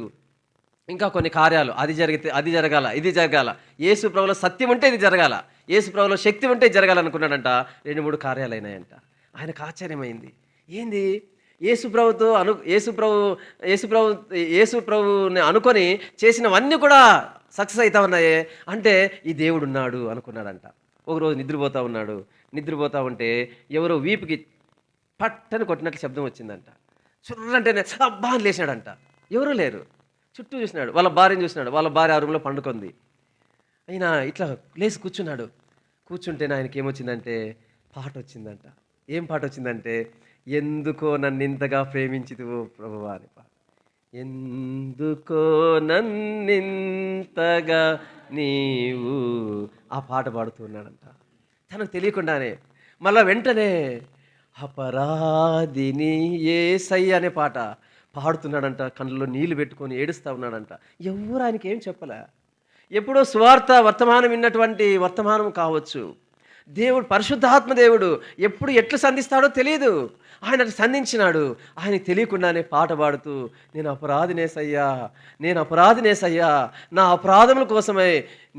ఇంకా కొన్ని కార్యాలు, అది జరిగితే అది జరగాల, ఇది జరగాల, యేసు ప్రభువులో సత్యం ఉంటే ఇది జరగాల, యేసు ప్రభువులో శక్తి ఉంటే ఇది జరగాలనుకున్నాడంట. 2-3 కార్యాలు అయినాయంట. ఆయనకు ఆశ్చర్యమైంది. ఏంది యేసు ప్రభువుని అనుకొని చేసినవన్నీ కూడా సక్సెస్ అవుతా ఉన్నాయే అంటే ఈ దేవుడు ఉన్నాడు అనుకున్నాడంట. ఒకరోజు నిద్రపోతా ఉంటే ఎవరో వీపుకి పట్టని కొట్టినట్లు శబ్దం వచ్చిందంట. చుర్రంటేనే అబ్బా అని లేచాడంట. ఎవరూ లేరు. చుట్టూ చూసినాడు, వాళ్ళ భార్యను చూసినాడు. వాళ్ళ భార్య ఆ రూమ్లో పండుకుంది. ఆయన ఇట్లా లేచి కూర్చుంటేనే ఆయనకి ఏమొచ్చిందంటే పాట వచ్చిందంట. ఏం పాట వచ్చిందంటే, ఎందుకో నన్నింతగా ప్రేమించితివో ప్రభువా అని పాట. ఎందుకో నన్నింతగా నీవు, ఆ పాట పాడుతున్నాడంట తనకు తెలియకుండానే. మళ్ళా వెంటనే అపరాధిని యేసయ్య అనే పాట పాడుతున్నాడంట. కళ్ళలో నీళ్లు పెట్టుకొని ఏడుస్తూ ఉన్నాడంట. ఎవరు ఆయనకి ఏం చెప్పలే. ఎప్పుడో సువార్త వర్తమానం విన్నటువంటి వర్తమానం కావచ్చు. దేవుడు పరిశుద్ధాత్మ దేవుడు ఎప్పుడు ఎట్లా సంధిస్తాడో తెలియదు. ఆయన సంధించినాడు. ఆయనకు తెలియకుండానే పాట పాడుతూ, నేను అపరాధినేసయ్యా, నా అపరాధముల కోసమై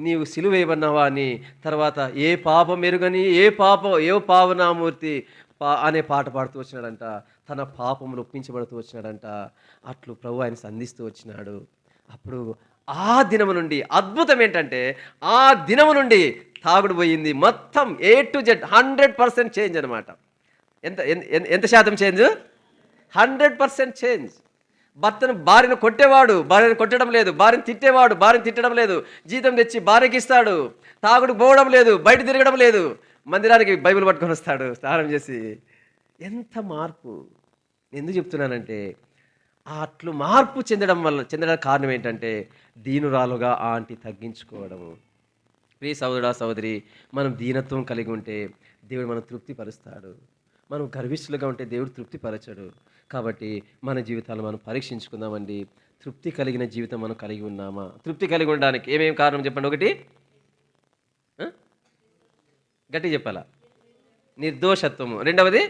నీవు సిలువేయబడినావా అని, తర్వాత ఏ పాపం ఎరుగని ఏ పావనామూర్తి అనే పాట పాడుతూ వచ్చినాడంట. తన పాపములు ఒప్పించబడుతూ వచ్చినాడంట. అట్లు ప్రభు ఆయన సంధిస్తూ వచ్చినాడు. అప్పుడు ఆ దినము నుండి అద్భుతం ఏంటంటే, ఆ దినము నుండి తాగుడు పోయింది. మొత్తం A to Z 100% చేంజ్ అనమాట. ఎంత శాతం చేంజ్? 100% చేంజ్. భార్యను కొట్టేవాడు భార్యను కొట్టడం లేదు, భార్యను తిట్టేవాడు భార్యను తిట్టడం లేదు, జీతం తెచ్చి భార్యకి ఇస్తాడు, తాగుడు పోవడం లేదు, బయట తిరగడం లేదు, మందిరానికి బైబిల్ పట్టుకొని వస్తాడు స్నానం చేసి. ఎంత మార్పు! ఎందుకు చెప్తున్నానంటే, అట్లు మార్పు చెందడానికి కారణం ఏంటంటే, దీనురాలుగా ఆంటీ తగ్గించుకోవడము. ప్రియ సహోదరా సహోదరి, మనం దీనత్వం కలిగి ఉంటే దేవుడు మనం తృప్తిపరుస్తాడు. మనం గర్విష్ఠులుగా ఉంటే దేవుడు తృప్తిపరచడు. కాబట్టి మన జీవితాలు మనం పరీక్షించుకుందామండి. తృప్తి కలిగిన జీవితం మనం కలిగి ఉన్నామా? తృప్తి కలిగి ఉండడానికి ఏమేమి కారణం చెప్పండి. ఒకటి, గట్టి చెప్పాలా, నిర్దోషత్వము. రెండవది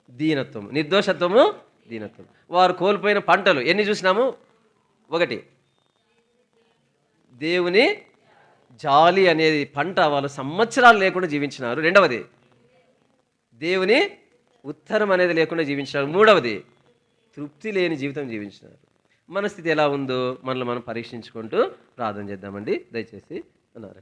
దీనత్వము. నిర్దోషత్వము, దీనత్వం. వారు కోల్పోయిన పంటలు ఎన్ని చూసినాము? ఒకటి, దేవుని జాలి అనేది పంట వాళ్ళు సంవత్సరాలు లేకుండా జీవించినారు. రెండవది, దేవుని ఉత్తరం అనేది లేకుండా జీవించినారు. మూడవది, తృప్తి లేని జీవితం జీవించినారు. మన స్థితి ఎలా ఉందో మనల్ని మనం పరీక్షించుకుంటూ ప్రార్థన చేద్దామండి. దయచేసి అన్నారు.